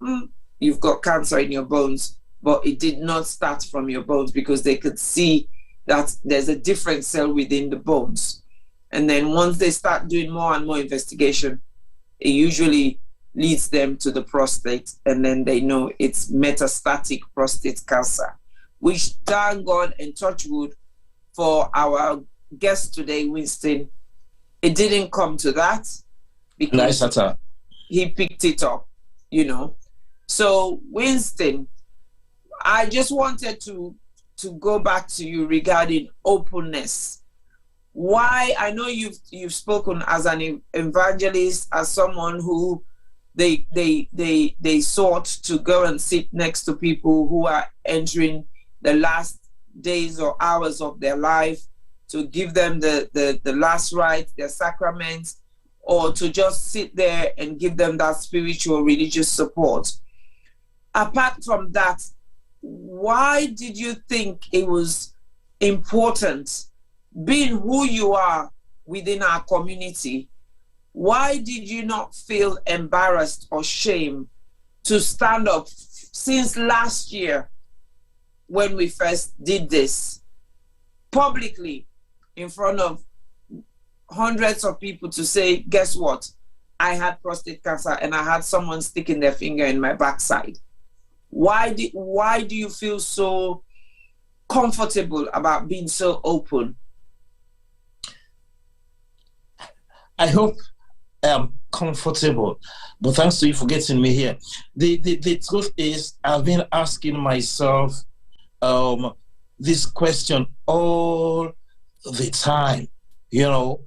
you've got cancer in your bones, but it did not start from your bones, because they could see that there's a different cell within the bones. And then once they start doing more and more investigation, it usually leads them to the prostate, and then they know it's metastatic prostate cancer, which, thank God and touch wood for our guest today, Winston, it didn't come to that, because Isatta, he picked it up, you know. So Winston, I just wanted to go back to you regarding openness. Why? I know you've spoken as an evangelist, as someone who they sought to go and sit next to people who are entering the last days or hours of their life, to give them the last rite, their sacraments, or to just sit there and give them that spiritual religious support. Apart from that, why did you think it was important, being who you are within our community, why did you not feel embarrassed or shame to stand up since last year when we first did this publicly in front of hundreds of people to say, guess what? I had prostate cancer and I had someone sticking their finger in my backside. Why do you feel so comfortable about being so open? I hope I am comfortable, but thanks to you for getting me here. The truth is, I've been asking myself this question all the time, you know.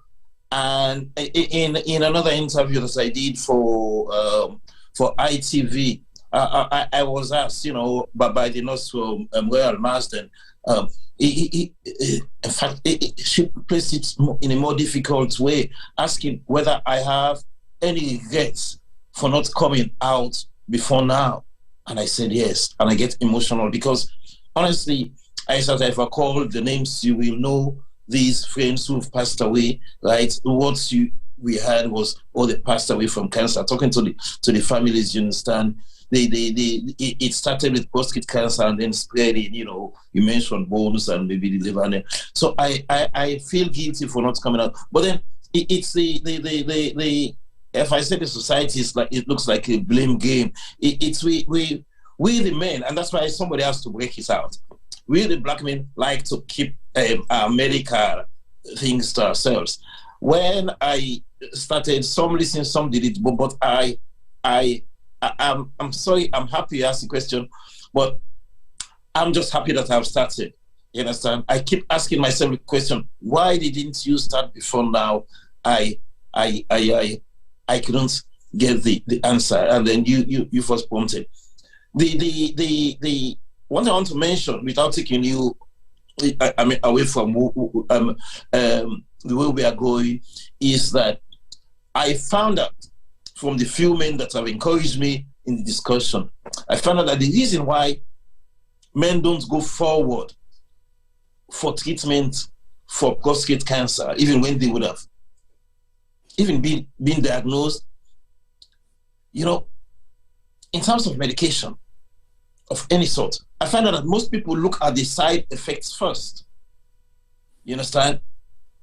And in another interview that I did for ITV, I was asked, you know, by the nurse from Royal Marsden. In fact, she placed it in a more difficult way, asking whether I have any regrets for not coming out before now. And I said yes, and I get emotional because, honestly, I said if I call the names, you will know these friends who've passed away, right? What we had was, oh, they passed away from cancer. Talking to the families, you understand, it started with prostate cancer and then spreading, you know, you mentioned bones and maybe the liver. So I feel guilty for not coming out. But then it's the if I say the society is like, it looks like a blame game. It's we the men, and that's why somebody has to break it out. We the black men like to keep our medical things to ourselves. When I started. Some listened, some did it. But I'm sorry. I'm happy you asked the question, but I'm just happy that I've started. You understand? I keep asking myself the question: why didn't you start before now? I couldn't get the answer, and then you first prompted. The one I want to mention without taking you, away from the way we are going, is that I found out from the few men that have encouraged me in the discussion, I found out that the reason why men don't go forward for treatment for prostate cancer, even when they would have even been diagnosed, in terms of medication of any sort, I find out that most people look at the side effects first. You understand?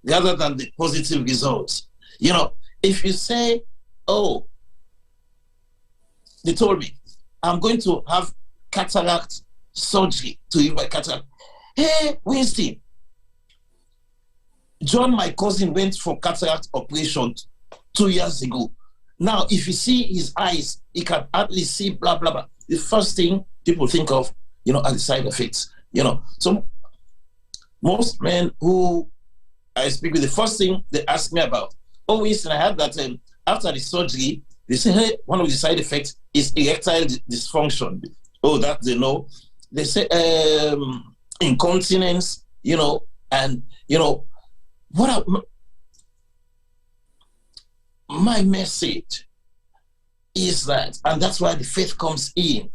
Rather than the positive results. If you say, oh, they told me, I'm going to have cataract surgery to remove my cataract. Hey, Winston, John, my cousin, went for cataract operation 2 years ago. Now, if you see his eyes, he can hardly see blah, blah, blah. The first thing people think of, are the side effects. So most men who I speak with, the first thing they ask me about, oh, Winston, I had that after the surgery, they say, hey, one of the side effects is erectile dysfunction. Oh, that they know. They say incontinence, and, what my message is that, and that's why the faith comes in,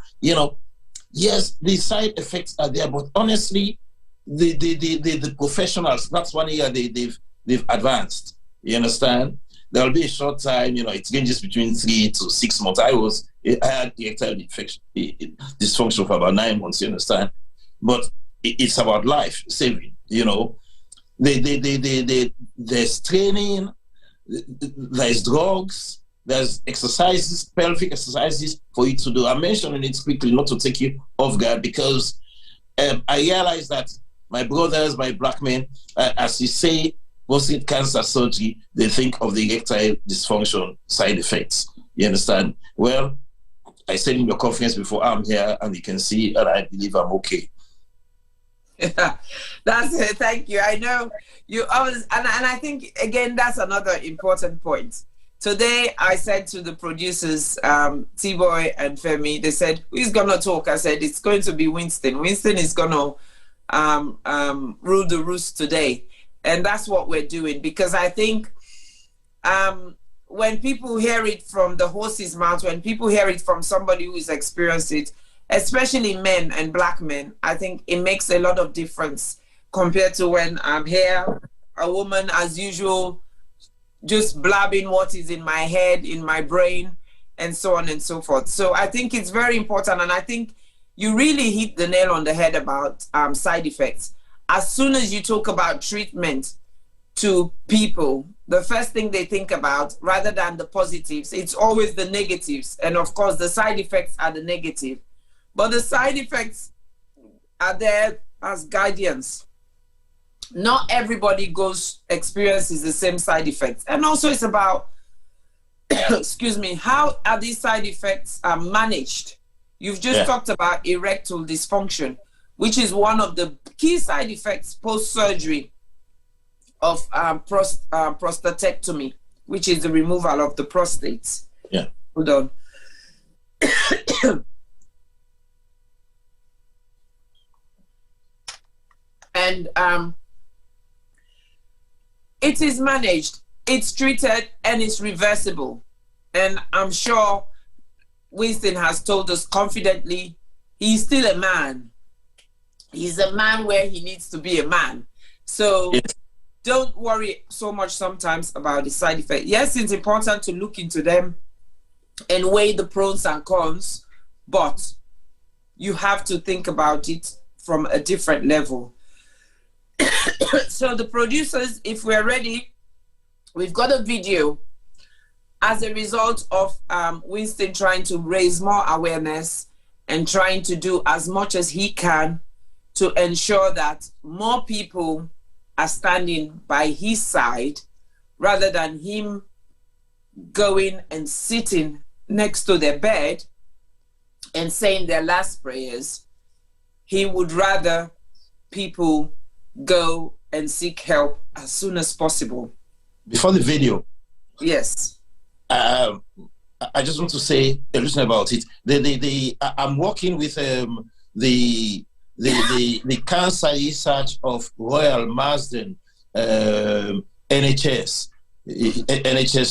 yes, the side effects are there, but honestly, the professionals, that's one area they've advanced. You understand? There'll be a short time, it ranges between 3 to 6 months. I had erectile dysfunction for about 9 months, you understand? But it's about life saving, there's training, there's drugs, there's exercises, pelvic exercises for you to do. I'm mentioning it quickly, not to take you off guard, because I realize that my brothers, my black men, as you say, prostate cancer surgery, they think of the erectile dysfunction side effects. You understand? Well, I said in your conference before, I'm here and you can see, and I believe I'm okay. Yeah, that's it. Thank you. I know you always, and I think, again, that's another important point. Today, I said to the producers, T-Boy and Femi, they said, who's going to talk? I said, it's going to be Winston. Winston is going to rule the roost today. And that's what we're doing, because I think when people hear it from the horse's mouth, when people hear it from somebody who has experienced it, especially men and black men, I think it makes a lot of difference compared to when I'm here, a woman as usual, just blabbing what is in my head, in my brain, and so on and so forth. So I think it's very important, and I think you really hit the nail on the head about side effects. As soon as you talk about treatment to people, the first thing they think about, rather than the positives, it's always the negatives. And of course, the side effects are the negative. But the side effects are there as guidance. Not everybody experiences the same side effects. And also it's about, excuse me, how are these side effects managed? You've just talked about erectile dysfunction, which is one of the key side effects post-surgery of prostatectomy, which is the removal of the prostate. Yeah. Hold on. And it is managed, it's treated, and it's reversible. And I'm sure Winston has told us confidently, he's still a man. He's a man where he needs to be a man. So don't worry so much sometimes about the side effect. Yes, it's important to look into them and weigh the pros and cons, but you have to think about it from a different level. So the producers, if we're ready, we've got a video as a result of Winston trying to raise more awareness and trying to do as much as he can to ensure that more people are standing by his side rather than him going and sitting next to their bed and saying their last prayers. He would rather people go and seek help as soon as possible. Before the video, yes, I just want to say a little about it. I'm working with the cancer research of Royal Marsden NHS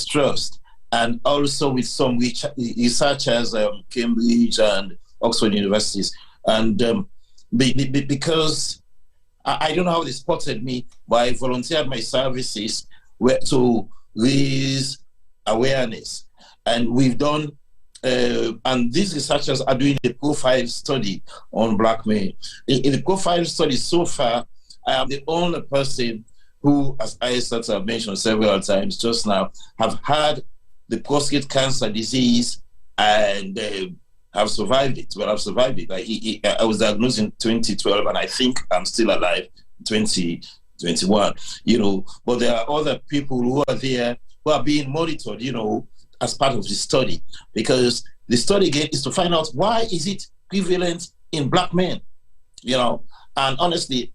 Trust, and also with some researchers, Cambridge and Oxford universities. And because I don't know how they spotted me, but I volunteered my services to raise awareness. And we've done, and these researchers are doing a profile study on black men. In the profile study so far, I am the only person who, as Isatta mentioned several times just now, have had the prostate cancer disease and have survived it. Well, I've survived it. I was diagnosed in 2012, and I think I'm still alive in 2021. You know, but there are other people who are there who are being monitored, you know, as part of the study, because the study again is to find out why is it prevalent in black men, you know. And honestly,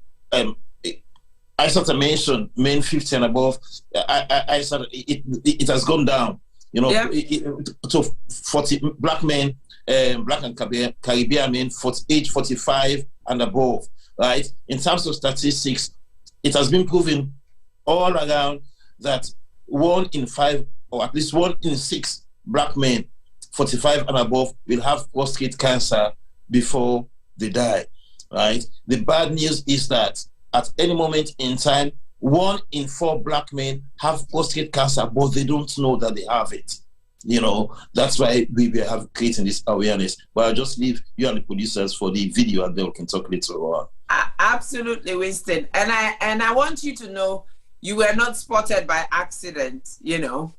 Isatta mentioned men 50 and above. It has gone down, you know, to 40 black men, black and Caribbean men, age 45 and above, right? In terms of statistics, it has been proven all around that 1 in 5, or at least 1 in 6 black men 45 and above will have prostate cancer before they die, right? The bad news is that at any moment in time, 1 in 4 black men have prostate cancer, but they don't know that they have it. You know, that's why we have creating this awareness. But I'll just leave you and the producers for the video, and then we can talk later on. Absolutely, Winston. And I want you to know you were not spotted by accident, you know.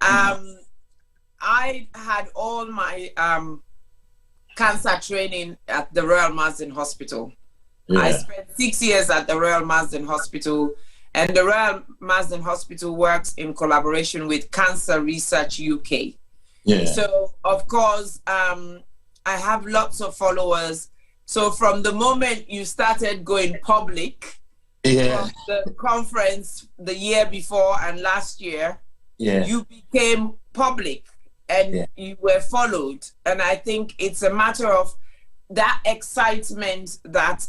I had all my cancer training at the Royal Marsden Hospital. Yeah. I spent 6 years at the Royal Marsden Hospital, and the Royal Marsden Hospital works in collaboration with Cancer Research UK. Yeah. So, of course, I have lots of followers. So from the moment you started going public, from the conference the year before and last year, you became public and you were followed. And I think it's a matter of that excitement that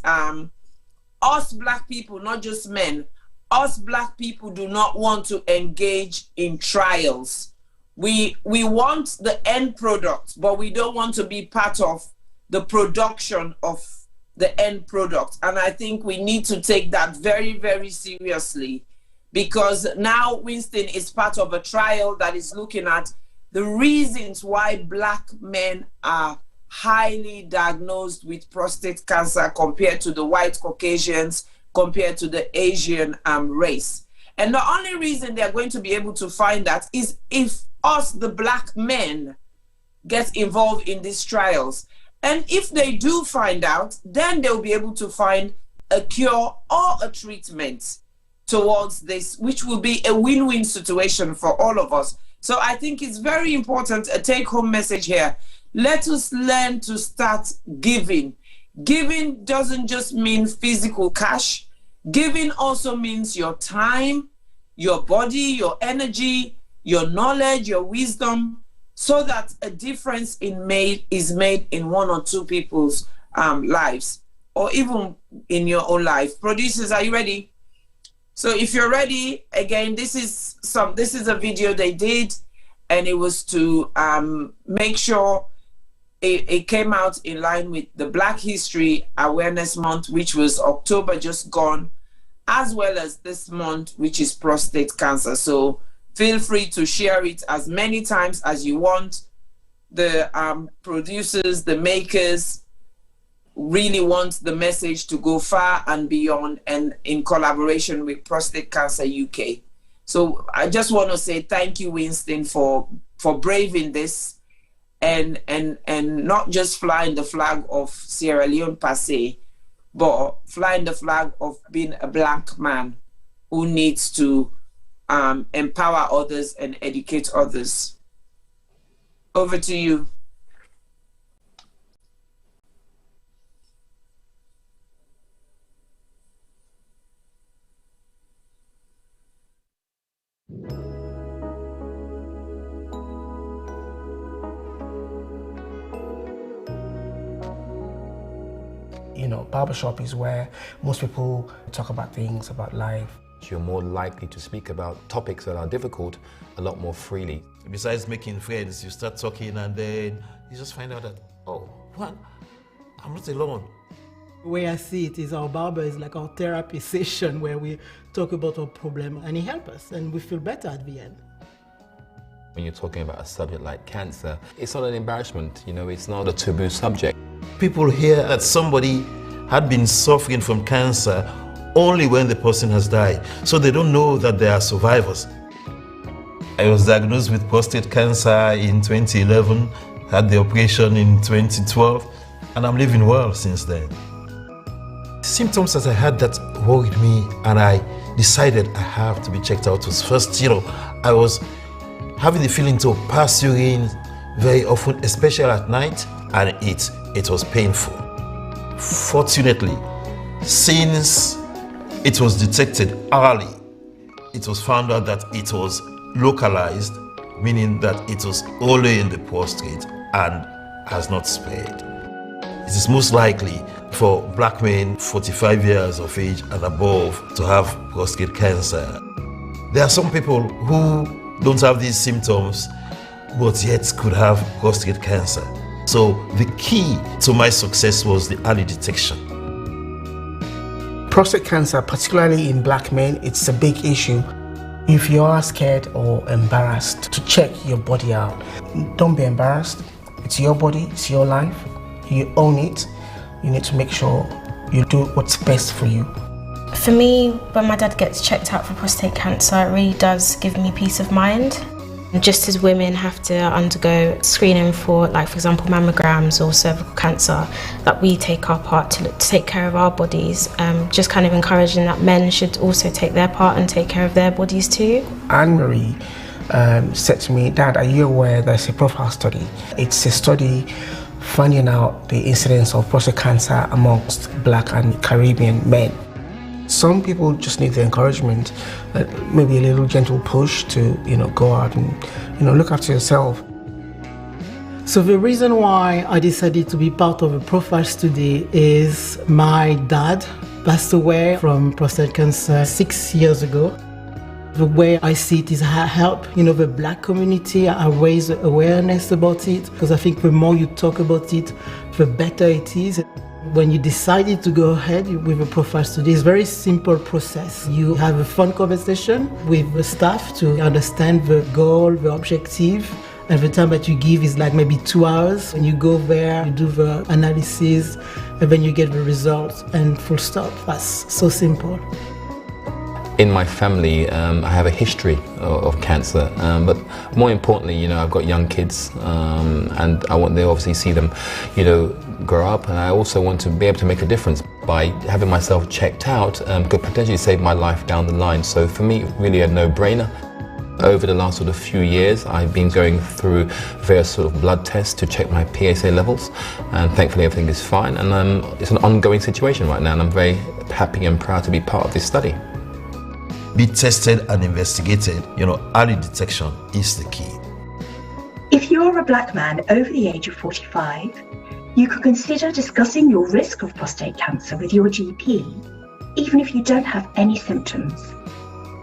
us black people, not just men, us black people do not want to engage in trials. We want the end product, but we don't want to be part of the production of the end product. And I think we need to take that very, very seriously, because now Winston is part of a trial that is looking at the reasons why black men are highly diagnosed with prostate cancer compared to the white Caucasians, compared to the Asian race. And the only reason they're going to be able to find that is if us, the black men, get involved in these trials. And if they do find out, then they'll be able to find a cure or a treatment towards this, which will be a win-win situation for all of us. So I think it's very important, a take-home message here. Let us learn to start giving. Giving doesn't just mean physical cash. Giving also means your time, your body, your energy, your knowledge, your wisdom, so that a difference is made in 1 or 2 people's lives, or even in your own life. Producers, are you ready? So if you're ready, again, this is a video they did, and it was to make sure it came out in line with the Black History Awareness Month, which was October just gone, as well as this month, which is prostate cancer. So feel free to share it as many times as you want. The producers, the makers, really want the message to go far and beyond, and in collaboration with Prostate Cancer UK. So I just want to say thank you, Winston, for braving this, and not just flying the flag of Sierra Leone per se, but flying the flag of being a black man who needs to empower others and educate others. Over to you. You know, barbershop is where most people talk about things, about life. You're more likely to speak about topics that are difficult a lot more freely. Besides making friends, you start talking and then you just find out that, oh, what? I'm not alone. The way I see it is our barber is like our therapy session where we talk about our problem and he helps us and we feel better at the end. When you're talking about a subject like cancer, it's not an embarrassment, you know, it's not a taboo subject. People hear that somebody had been suffering from cancer only when the person has died, so they don't know that they are survivors. I was diagnosed with prostate cancer in 2011, had the operation in 2012, and I'm living well since then. Symptoms that I had that worried me, and I decided I have to be checked out was first, I was having the feeling to pass urine very often, especially at night, and it was painful. Fortunately, since it was detected early, it was found out that it was localized, meaning that it was only in the prostate and has not spread. It is most likely for black men 45 years of age and above to have prostate cancer. There are some people who don't have these symptoms but yet could have prostate cancer. So the key to my success was the early detection. Prostate cancer, particularly in black men, it's a big issue. If you are scared or embarrassed to check your body out, don't be embarrassed. It's your body, it's your life. You own it. You need to make sure you do what's best for you. For me, when my dad gets checked out for prostate cancer, it really does give me peace of mind. Just as women have to undergo screening for, like for example, mammograms or cervical cancer, that we take our part to take care of our bodies, just kind of encouraging that men should also take their part and take care of their bodies too. Anne-Marie said to me, Dad, are you aware there's a profile study? It's a study finding out the incidence of prostate cancer amongst black and Caribbean men. Some people just need the encouragement, maybe a little gentle push to, go out and, look after yourself. So the reason why I decided to be part of a profile study is my dad passed away from prostate cancer 6 years ago. The way I see it is I help, the black community. I raise awareness about it because I think the more you talk about it, the better it is. When you decided to go ahead with a profile study, it's a very simple process. You have a fun conversation with the staff to understand the goal, the objective, and the time that you give is like maybe 2 hours. When you go there, you do the analysis, and then you get the results, and full stop. That's so simple. In my family, I have a history of cancer, but more importantly, I've got young kids, and I want to obviously see them, grow up, and I also want to be able to make a difference by having myself checked out. Could potentially save my life down the line. So for me, really a no-brainer. Over the last sort of few years, I've been going through various sort of blood tests to check my PSA levels, and thankfully everything is fine. And it's an ongoing situation right now, and I'm very happy and proud to be part of this study. Be tested and investigated. Early detection is the key. If you're a black man over the age of 45, you could consider discussing your risk of prostate cancer with your GP, even if you don't have any symptoms.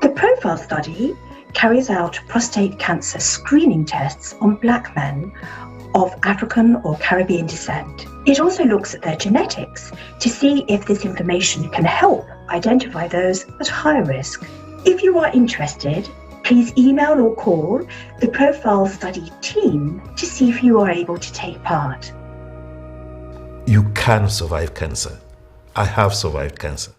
The profile study carries out prostate cancer screening tests on black men of African or Caribbean descent. It also looks at their genetics to see if this information can help identify those at high risk. If you are interested, please email or call the profile study team to see if you are able to take part. You can survive cancer. I have survived cancer.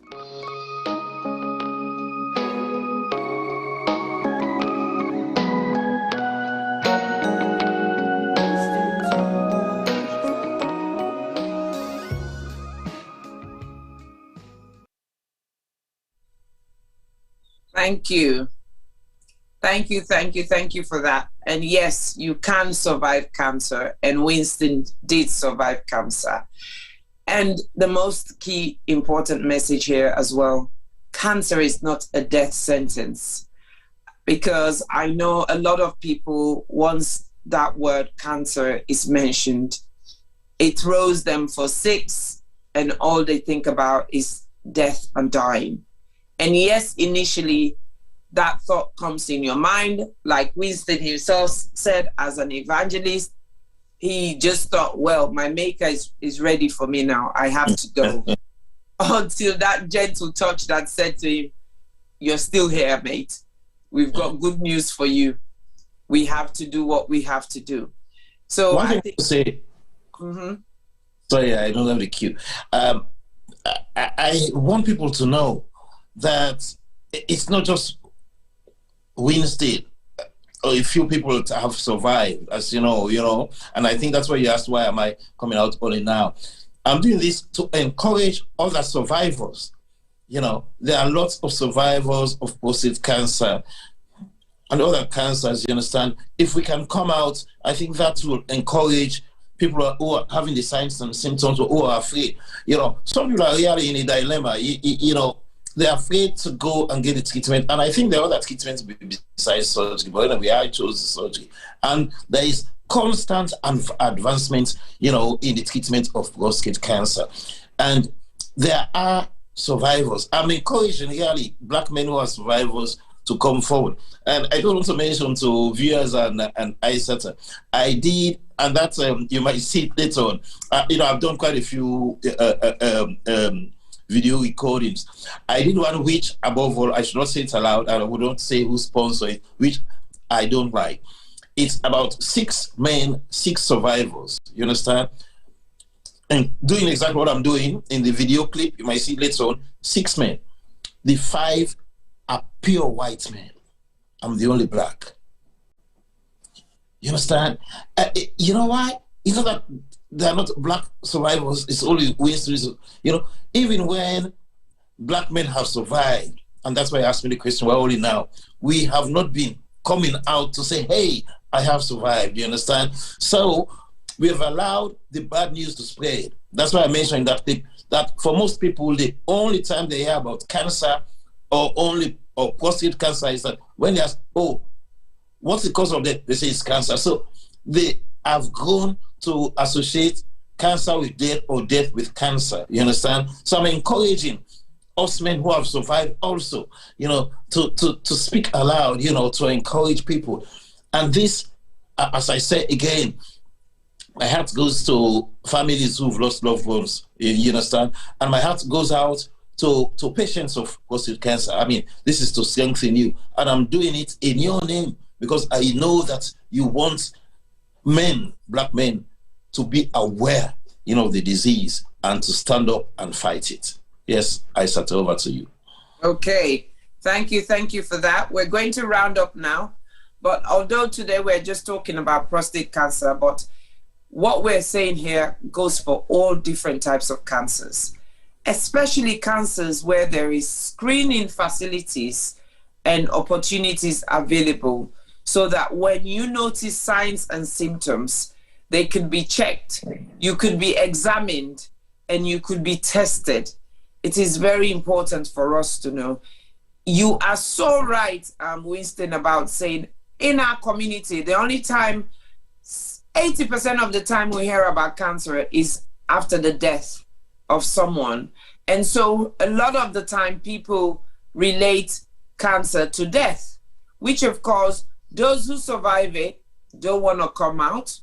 Thank you. Thank you for that. And yes, you can survive cancer, and Winston did survive cancer. And the most key important message here as well, cancer is not a death sentence, because I know a lot of people, once that word cancer is mentioned, it throws them for six, and all they think about is death and dying. And yes, initially, that thought comes in your mind. Like Winston himself said, as an evangelist, he just thought, well, my maker is ready for me now. I have to go. Until that gentle touch that said to him, you're still here, mate. We've got good news for you. We have to do what we have to do. So one I thing think... to say, sorry, I don't have the cue. I want people to know that it's not just Winston or a few people have survived, as you know, and I think that's why you asked, why am I coming out only now? I'm doing this to encourage other survivors. You know, there are lots of survivors of prostate cancer and other cancers, you understand? If we can come out, I think that will encourage people who are having the signs and symptoms or who are afraid. You know, some people are really in a dilemma, you know, they're afraid to go and get the treatment. And I think there are other treatments besides surgery, but anyway, I chose surgery. And there is constant advancement, you know, in the treatment of prostate cancer. And there are survivors. I'm encouraging really Black men who are survivors to come forward. And I don't want to mention to viewers and Isatta, I did, and that's, you might see it later on, you know, I've done quite a few video recordings. I did one which, above all, I should not say it aloud, and I would not say who sponsored it, which I don't like. It's about 6 men, 6 survivors, you understand? And doing exactly what I'm doing in the video clip, you might see later on, 6 men. The 5 are pure white men. I'm the only Black. You understand? You know why? It's not that they're not Black survivors, it's only Winston. You know, even when Black men have survived, and that's why I asked me the question, why only now? We have not been coming out to say, hey, I have survived, you understand? So we have allowed the bad news to spread. That's why I mentioned that clip, that for most people, the only time they hear about cancer or prostate cancer is that when they ask, oh, what's the cause of death? They say it's cancer. So they have grown to associate cancer with death or death with cancer, you understand? So I'm encouraging us men who have survived also, you know, to speak aloud, you know, to encourage people. And this, as I say again, my heart goes to families who've lost loved ones, you understand? And my heart goes out to patients of prostate cancer. I mean, this is to strengthen you. And I'm doing it in your name because I know that you want men, Black men, to be aware, you know, of the disease and to stand up and fight it. Yes, Isatta, over to you. Okay, thank you for that. We're going to round up now. But although today we're just talking about prostate cancer, but what we're saying here goes for all different types of cancers, especially cancers where there is screening facilities and opportunities available so that when you notice signs and symptoms, they could be checked, you could be examined, and you could be tested. It is very important for us to know. You are so right, Winston, about saying in our community, the only time, 80% of the time we hear about cancer is after the death of someone. And so a lot of the time people relate cancer to death, which of course, those who survive it don't want to come out,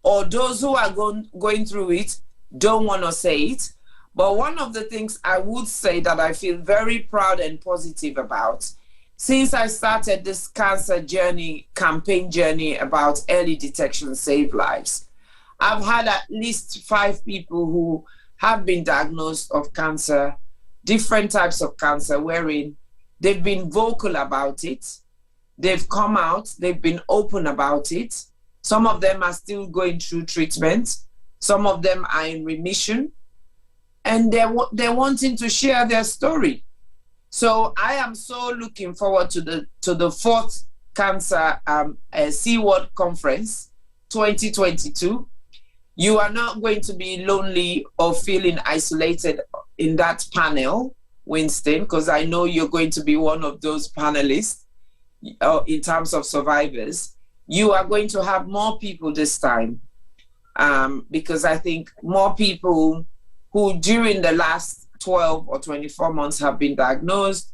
or those who are going through it don't want to say it. But one of the things I would say that I feel very proud and positive about, since I started this cancer journey, campaign journey about early detection save lives, I've had at least 5 people who have been diagnosed of cancer, different types of cancer, wherein they've been vocal about it, they've come out, they've been open about it. Some of them are still going through treatment. Some of them are in remission. And they're wanting to share their story. So I am so looking forward to the 4th Cancer C Word Conference 2022. You are not going to be lonely or feeling isolated in that panel, Winston, because I know you're going to be one of those panelists in terms of survivors. You are going to have more people this time because I think more people who during the last 12 or 24 months have been diagnosed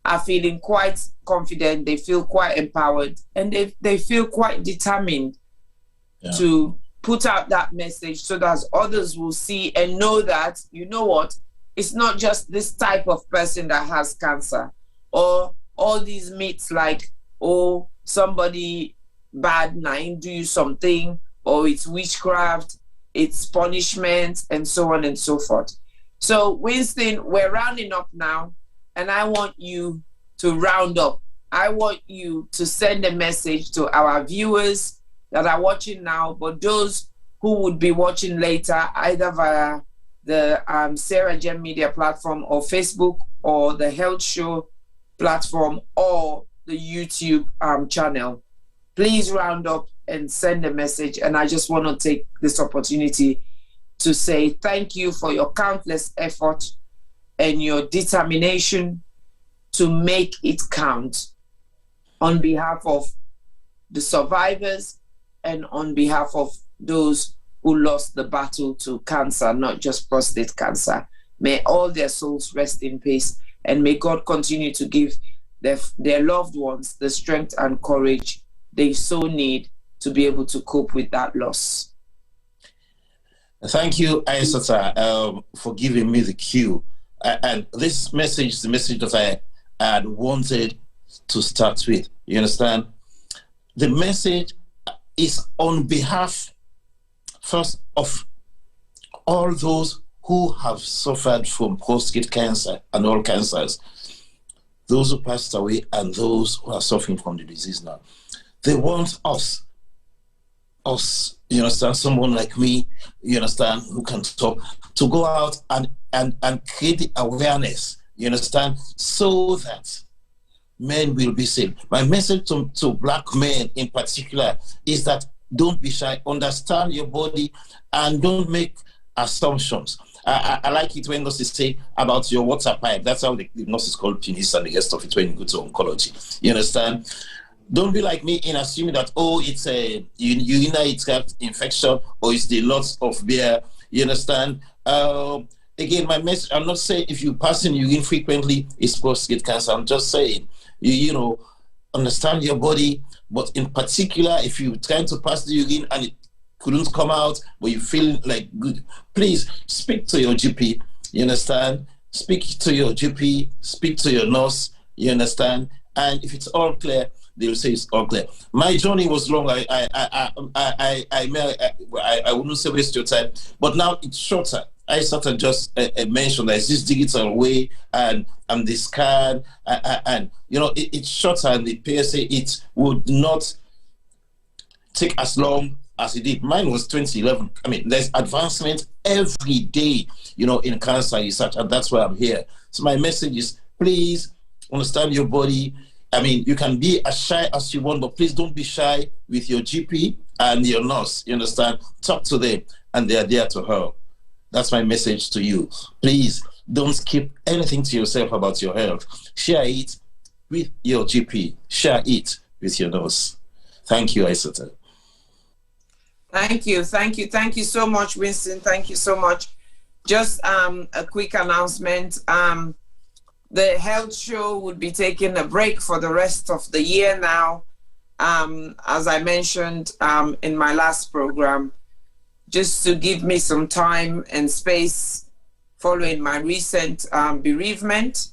are feeling quite confident, they feel quite empowered, and they feel quite determined to put out that message so that others will see and know that, you know what, it's not just this type of person that has cancer, or all these myths like, oh, somebody bad nine do you something, or it's witchcraft, it's punishment, and so on and so forth. So Winston, we're rounding up now, and I want you to round up. I want you to send a message to our viewers that are watching now, but those who would be watching later, either via the Sarah Gem Media platform or Facebook or the Health Show platform or the YouTube channel. Please round up and send a message. And I just want to take this opportunity to say thank you for your countless effort and your determination to make it count on behalf of the survivors and on behalf of those who lost the battle to cancer, not just prostate cancer. May all their souls rest in peace, and may God continue to give their loved ones the strength and courage they so need to be able to cope with that loss. Thank you, Isatta, for giving me the cue. And this message is the message that I had wanted to start with. You understand? The message is on behalf, first, of all those who have suffered from prostate cancer and all cancers, those who passed away and those who are suffering from the disease now. They want us, you understand, someone like me, you understand, who can talk, to go out and create the awareness, you understand, so that men will be saved. My message to black men in particular is that don't be shy, understand your body, and don't make assumptions. I like it when nurses say about your water pipe. That's how the nurses call penis and the rest of it when you go to oncology. You understand? Don't be like me in assuming that, oh, it's a urinary tract infection or it's the lots of beer. You understand? Again, my message, I'm not saying if you pass in urine frequently, it's prostate cancer. I'm just saying, you know, understand your body. But in particular, if you're trying to pass the urine and it couldn't come out, but you feel like good, please speak to your GP. You understand? Speak to your GP, speak to your nurse. You understand? And if it's all clear, they will say it's all clear. My journey was long. I wouldn't say waste your time, but now it's shorter. I sort of just mentioned there's this digital way and the scan and you know it's shorter, and the PSA it would not take as long as it did. Mine was 2011. I mean, there's advancement every day, you know, in cancer research, and that's why I'm here. So my message is, please understand your body. I mean, you can be as shy as you want, but please don't be shy with your GP and your nurse. You understand? Talk to them, and they are there to help. That's my message to you. Please don't keep anything to yourself about your health. Share it with your GP. Share it with your nurse. Thank you, Isatta. Thank you so much, Winston. Thank you so much. Just a quick announcement. The health show will be taking a break for the rest of the year now. As I mentioned in my last program, just to give me some time and space following my recent bereavement.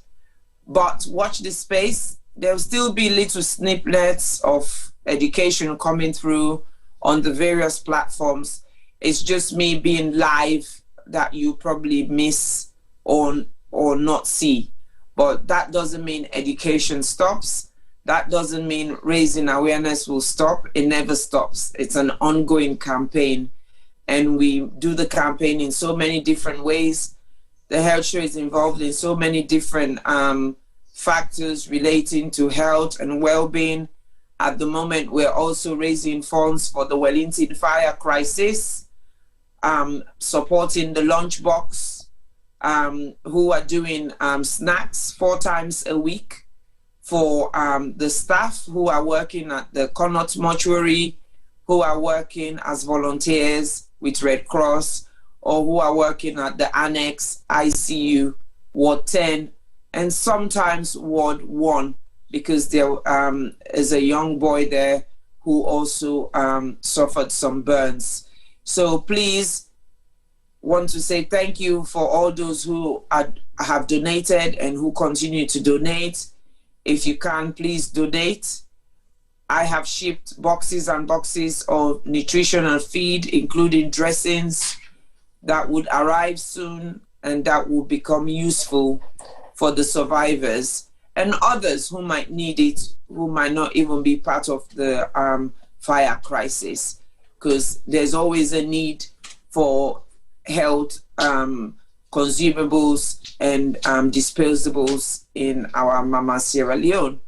But watch this space. There'll still be little snippets of education coming through on the various platforms. It's just me being live that you probably miss or not see. But that doesn't mean education stops. That doesn't mean raising awareness will stop. It never stops. It's an ongoing campaign. And we do the campaign in so many different ways. The health show is involved in so many different factors relating to health and well-being. At the moment, we're also raising funds for the Wellington fire crisis, supporting the lunchbox, who are doing snacks 4 times a week for the staff who are working at the Connaught Mortuary, who are working as volunteers with Red Cross, or who are working at the Annex, ICU, Ward 10, and sometimes Ward 1, because there is a young boy there who also suffered some burns. So please, want to say thank you for all those who have donated and who continue to donate. If you can, please donate. I have shipped boxes and boxes of nutritional feed, including dressings, that would arrive soon and that will become useful for the survivors and others who might need it, who might not even be part of the fire crisis, because there's always a need for health consumables and disposables in our Mama Sierra Leone.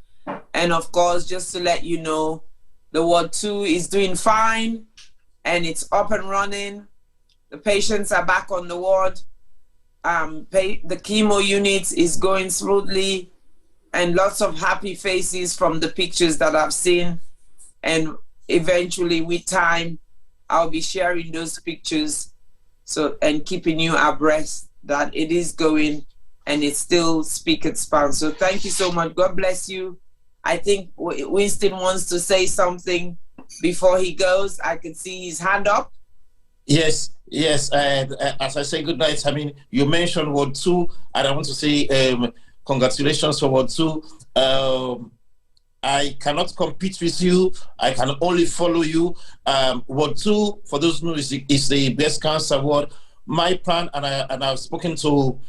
And of course, just to let you know, the Ward 2 is doing fine and it's up and running. The patients are back on the ward. The chemo unit is going smoothly, and lots of happy faces from the pictures that I've seen. And eventually, with time, I'll be sharing those pictures and keeping you abreast that it is going and it's still speak and span. So thank you so much. God bless you. I think Winston wants to say something before he goes. I can see his hand up. Yes. As I say good night, I mean, you mentioned Ward 2, and I want to say congratulations for Ward 2. I cannot compete with you. I can only follow you. Ward 2, for those who know, is the breast cancer ward. My plan, and I've spoken to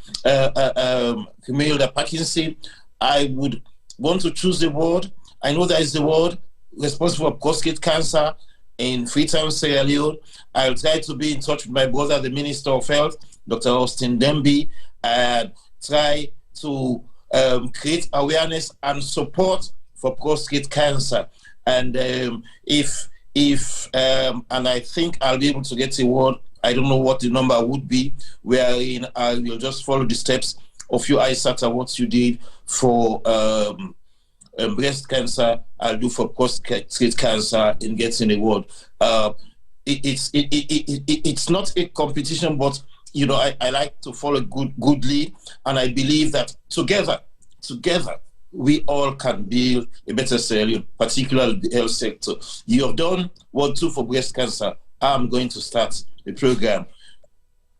Camille Parkinson, I would want to choose the ward. I know there is the ward responsible for prostate cancer in Freetown, Sierra Leone. I'll try to be in touch with my brother, the Minister of Health, Dr. Austin Demby, and try to create awareness and support for prostate cancer. And and I think I'll be able to get a word. I don't know what the number would be, wherein I will just follow the steps of you, Isatta, what you did for breast cancer, I'll do for prostate cancer in getting a word. It's not a competition, but you know, I like to follow good lead, and I believe that together we all can build a better Sierra Leone, particularly the health sector. You have done Ward 2 for breast cancer. I'm going to start a program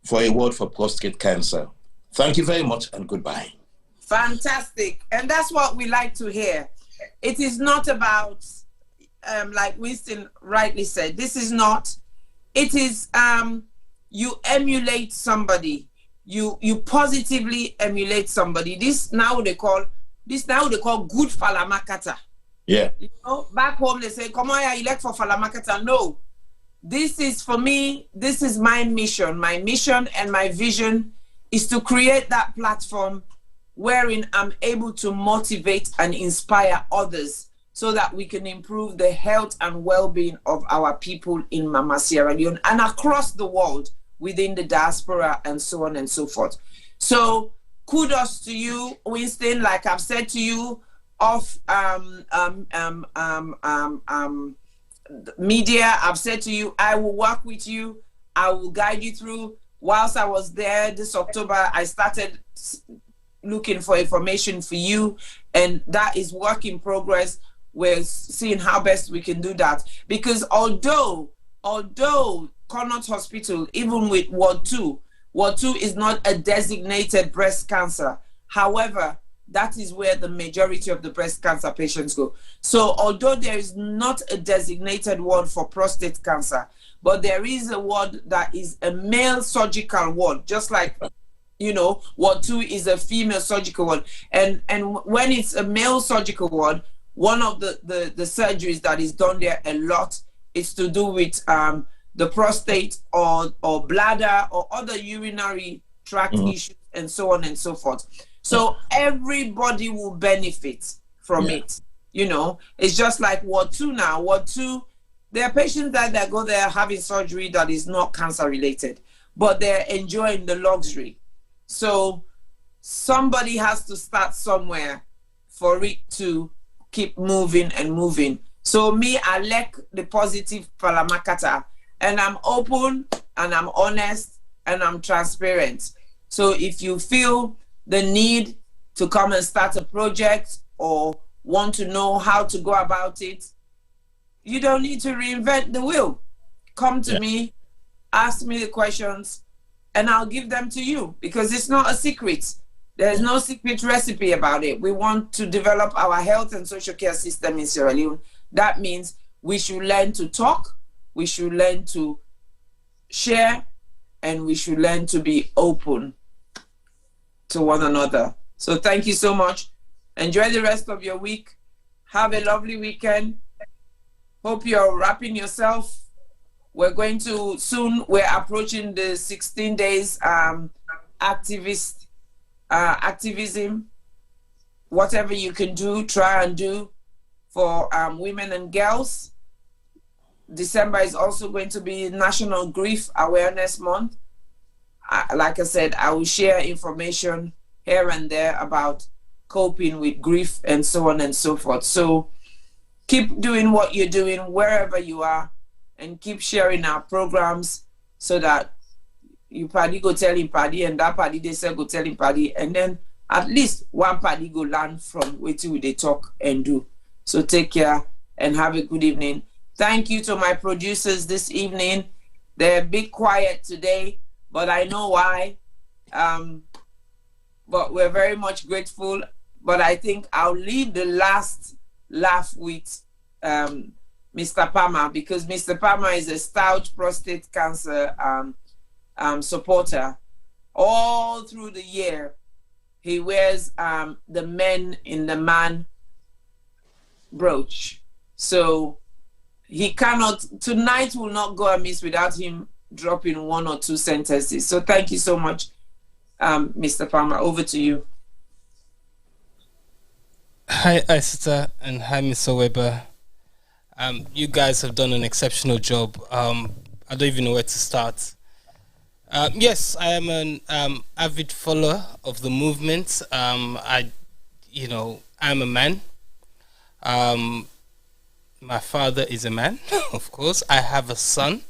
for a ward for prostate cancer. Thank you very much and goodbye. Fantastic. And that's what we like to hear. It is not about, like Winston rightly said, this is not, it is, you emulate somebody. You positively emulate somebody. This now they call good falamakata. Yeah. You know, back home they say, come on, you elect for falamakata. No. This is, for me, this is my mission. My mission and my vision is to create that platform wherein I'm able to motivate and inspire others so that we can improve the health and well-being of our people in Mama Sierra Leone and across the world within the diaspora and so on and so forth. So kudos to you, Winston. Like I've said to you off media, I've said to you, I will work with you. I will guide you through. Whilst I was there this October, I started looking for information for you, and that is work in progress. We're seeing how best we can do that, because although Connaught Hospital, even with Ward 2 is not a designated breast cancer. However, that is where the majority of the breast cancer patients go. So although there is not a designated ward for prostate cancer, but there is a ward that is a male surgical ward, just like, you know, Ward 2 is a female surgical ward. And when it's a male surgical ward, one of the surgeries that is done there a lot is to do with the prostate or bladder or other urinary tract issues and so on and so forth. So everybody will benefit from it. You know, it's just like Ward 2 now. Ward 2, there are patients that go there having surgery that is not cancer related, but they're enjoying the luxury. So somebody has to start somewhere for it to keep moving and moving. So me, I like the positive palamakata, and I'm open and I'm honest and I'm transparent. So if you feel the need to come and start a project or want to know how to go about it, you don't need to reinvent the wheel. Come to me, ask me the questions, and I'll give them to you, because it's not a secret. There's no secret recipe about it. We want to develop our health and social care system in Sierra Leone. That means we should learn to talk, we should learn to share, and we should learn to be open to one another. So thank you so much. Enjoy the rest of your week. Have a lovely weekend. Hope you're wrapping yourself. We're going to soon, we're approaching the 16 days activism. Whatever you can do, try and do for women and girls. December is also going to be National Grief Awareness Month. Like I said, I will share information here and there about coping with grief and so on and so forth. So keep doing what you're doing wherever you are, and keep sharing our programs so that you party go tell him party, and that party they say go tell him party, and then at least one party go learn from what they talk and do. So take care and have a good evening. Thank you to my producers this evening. They're a bit quiet today, but I know why. But we're very much grateful. But I think I'll leave the last laugh with Mr. Palmer, because Mr. Palmer is a stout prostate cancer supporter. All through the year, he wears the Men in the Man brooch. So he cannot, tonight will not go amiss without him dropping one or two sentences. So thank you so much, Mr. Palmer. Over to you. Hi, Isatta, and hi, Mr. Weber. You guys have done an exceptional job. I don't even know where to start. Yes, I am an avid follower of the movement. I'm a man. My father is a man, of course. I have a son.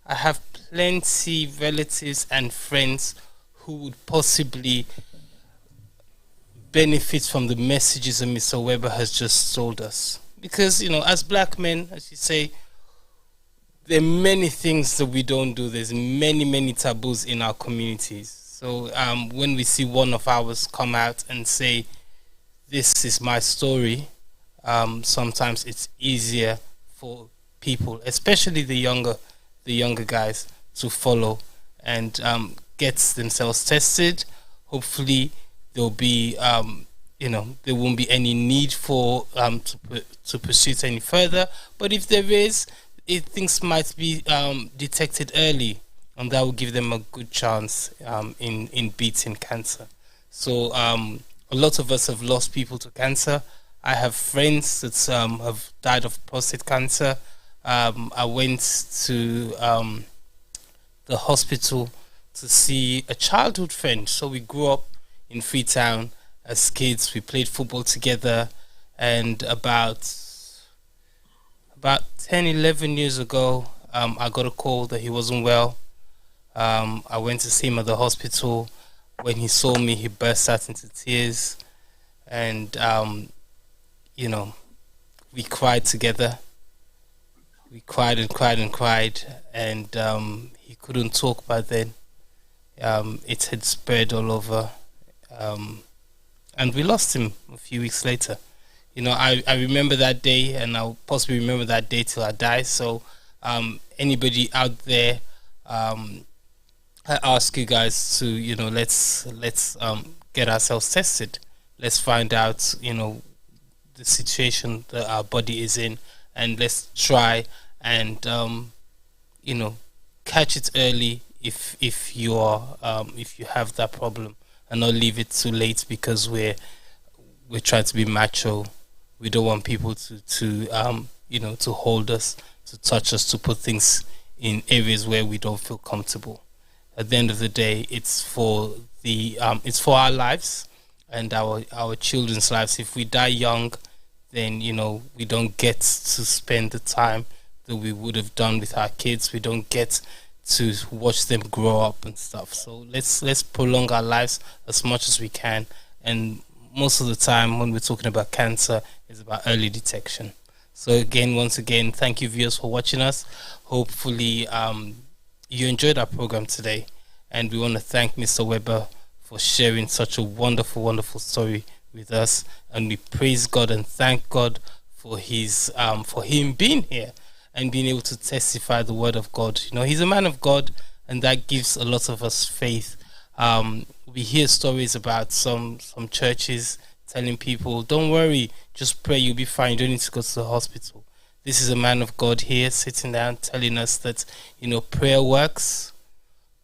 I have plenty relatives and friends who would possibly benefit from the messages that Mr. Weber has just told us. Because, as black men, as you say, there are many things that we don't do. There's many taboos in our communities. So when we see one of ours come out and say, this is my story, sometimes it's easier for people, especially the younger guys, to follow and get themselves tested. Hopefully there'll be there won't be any need for to pursue it any further. But if there is, things might be detected early, and that will give them a good chance in beating cancer. So a lot of us have lost people to cancer. I have friends that have died of prostate cancer. I went to the hospital to see a childhood friend. So we grew up in Freetown as kids. We played football together, and about 10-11 years ago, I got a call that he wasn't well. I went to see him at the hospital. When he saw me, he burst out into tears, and we cried together. We cried and cried and cried, and he couldn't talk by then. It had spread all over, and we lost him a few weeks later. I remember that day, and I'll possibly remember that day till I die. So anybody out there, I ask you guys to let's get ourselves tested. Let's find out the situation that our body is in, and let's try and catch it early if you have that problem, and not leave it too late because we're trying to be macho We don't want people to hold us, to touch us, to put things in areas where we don't feel comfortable. At the end of the day, it's for our lives and our children's lives. If we die young, then we don't get to spend the time that we would have done with our kids. We don't get to watch them grow up and stuff. So let's prolong our lives as much as we can. And most of the time when we're talking about cancer, it's about early detection. So once again, thank you viewers for watching us. Hopefully you enjoyed our program today, and we want to thank Mr. Weber for sharing such a wonderful, wonderful story with us. And we praise God and thank God for him being here and being able to testify the word of God. He's a man of God, and that gives a lot of us faith. We hear stories about some churches telling people, don't worry, just pray, you'll be fine, you don't need to go to the hospital. This is a man of God here sitting down telling us that prayer works,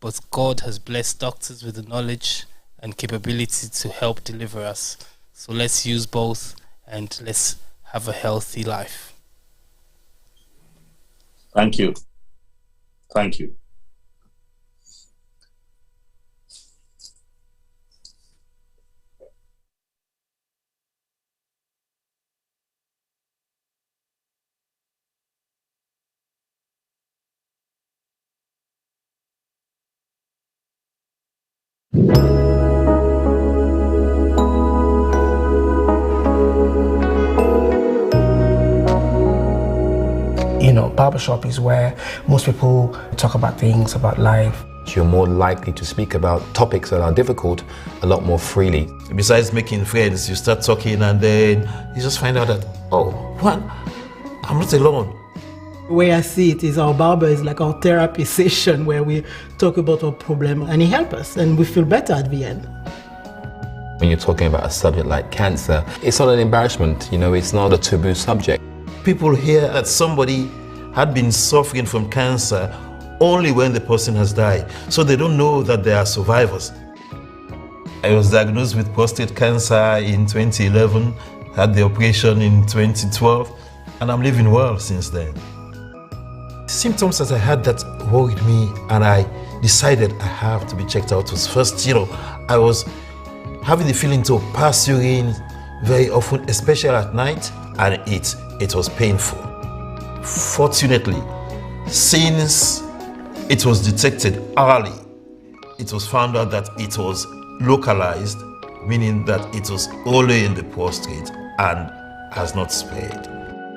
but God has blessed doctors with the knowledge and capability to help deliver us. So let's use both and let's have a healthy life. Thank you. Thank you. Barbershop is where most people talk about things, about life. You're more likely to speak about topics that are difficult a lot more freely. Besides making friends, you start talking and then you just find out that, I'm not alone. The way I see it is our barber is like our therapy session where we talk about our problem and he helps us and we feel better at the end. When you're talking about a subject like cancer, it's not an embarrassment, it's not a taboo subject. People hear that somebody had been suffering from cancer only when the person has died. So they don't know that they are survivors. I was diagnosed with prostate cancer in 2011, had the operation in 2012, and I'm living well since then. Symptoms that I had that worried me, and I decided I have to be checked out was first, I was having the feeling to pass urine very often, especially at night, and it was painful. Fortunately, since it was detected early, it was found out that it was localized, meaning that it was only in the prostate and has not spread.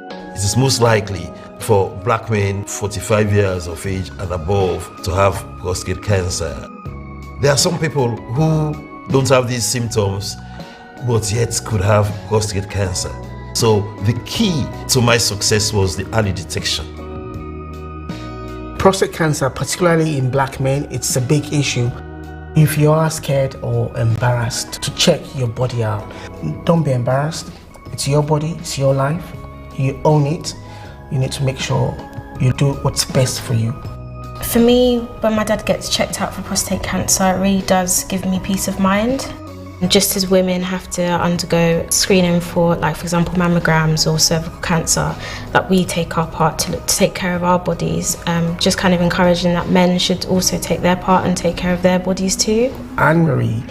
It is most likely for black men 45 years of age and above to have prostate cancer. There are some people who don't have these symptoms but yet could have prostate cancer. So the key to my success was the early detection. Prostate cancer, particularly in black men, it's a big issue. If you are scared or embarrassed to check your body out, don't be embarrassed. It's your body, it's your life. You own it. You need to make sure you do what's best for you. For me, when my dad gets checked out for prostate cancer, it really does give me peace of mind. Just as women have to undergo screening for, for example, mammograms or cervical cancer, that we take our part to take care of our bodies, just kind of encouraging that men should also take their part and take care of their bodies too. Anne-Marie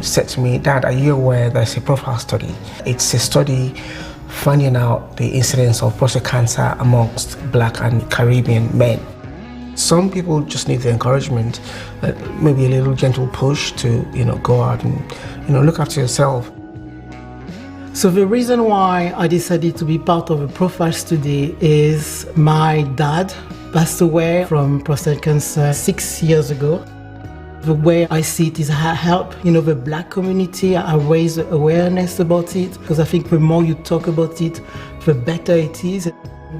said to me, Dad, are you aware there's a profile study? It's a study finding out the incidence of prostate cancer amongst black and Caribbean men. Some people just need the encouragement, maybe a little gentle push to, go out and, look after yourself. So the reason why I decided to be part of a profile study is my dad passed away from prostate cancer 6 years ago. The way I see it is I help, the black community. I raise awareness about it because I think the more you talk about it, the better it is.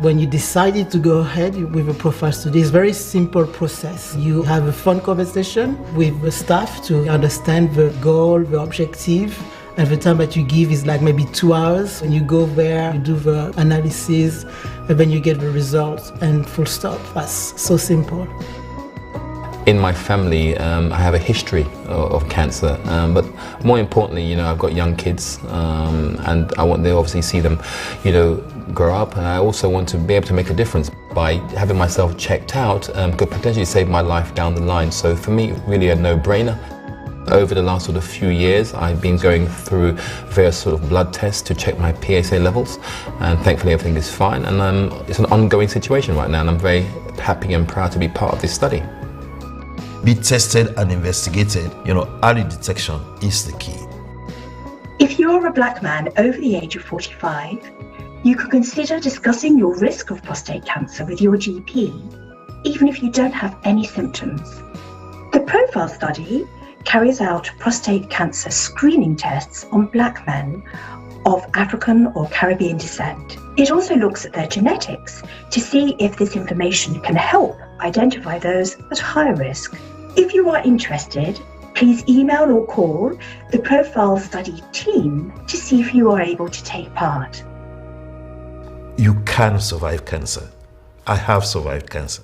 When you decided to go ahead with a profile study, it's a very simple process. You have a fun conversation with the staff to understand the goal, the objective, and the time that you give is maybe 2 hours. When you go there, you do the analysis, and then you get the results, and full stop. That's so simple. In my family, I have a history of cancer, but more importantly, you know, I've got young kids, and I want to obviously see them, you know, grow up. And I also want to be able to make a difference by having myself checked out. Could potentially save my life down the line. So for me, really a no-brainer. Over the last sort of few years, I've been going through various sort of blood tests to check my PSA levels, and thankfully everything is fine. And it's an ongoing situation right now, and I'm very happy and proud to be part of this study. Be tested and investigated. You know, early detection is the key. If you're a black man over the age of 45, you could consider discussing your risk of prostate cancer with your GP, even if you don't have any symptoms. The Profile study carries out prostate cancer screening tests on black men of African or Caribbean descent. It also looks at their genetics to see if this information can help identify those at high risk. If you are interested, please email or call the Profile Study team to see if you are able to take part. You can survive cancer. I have survived cancer.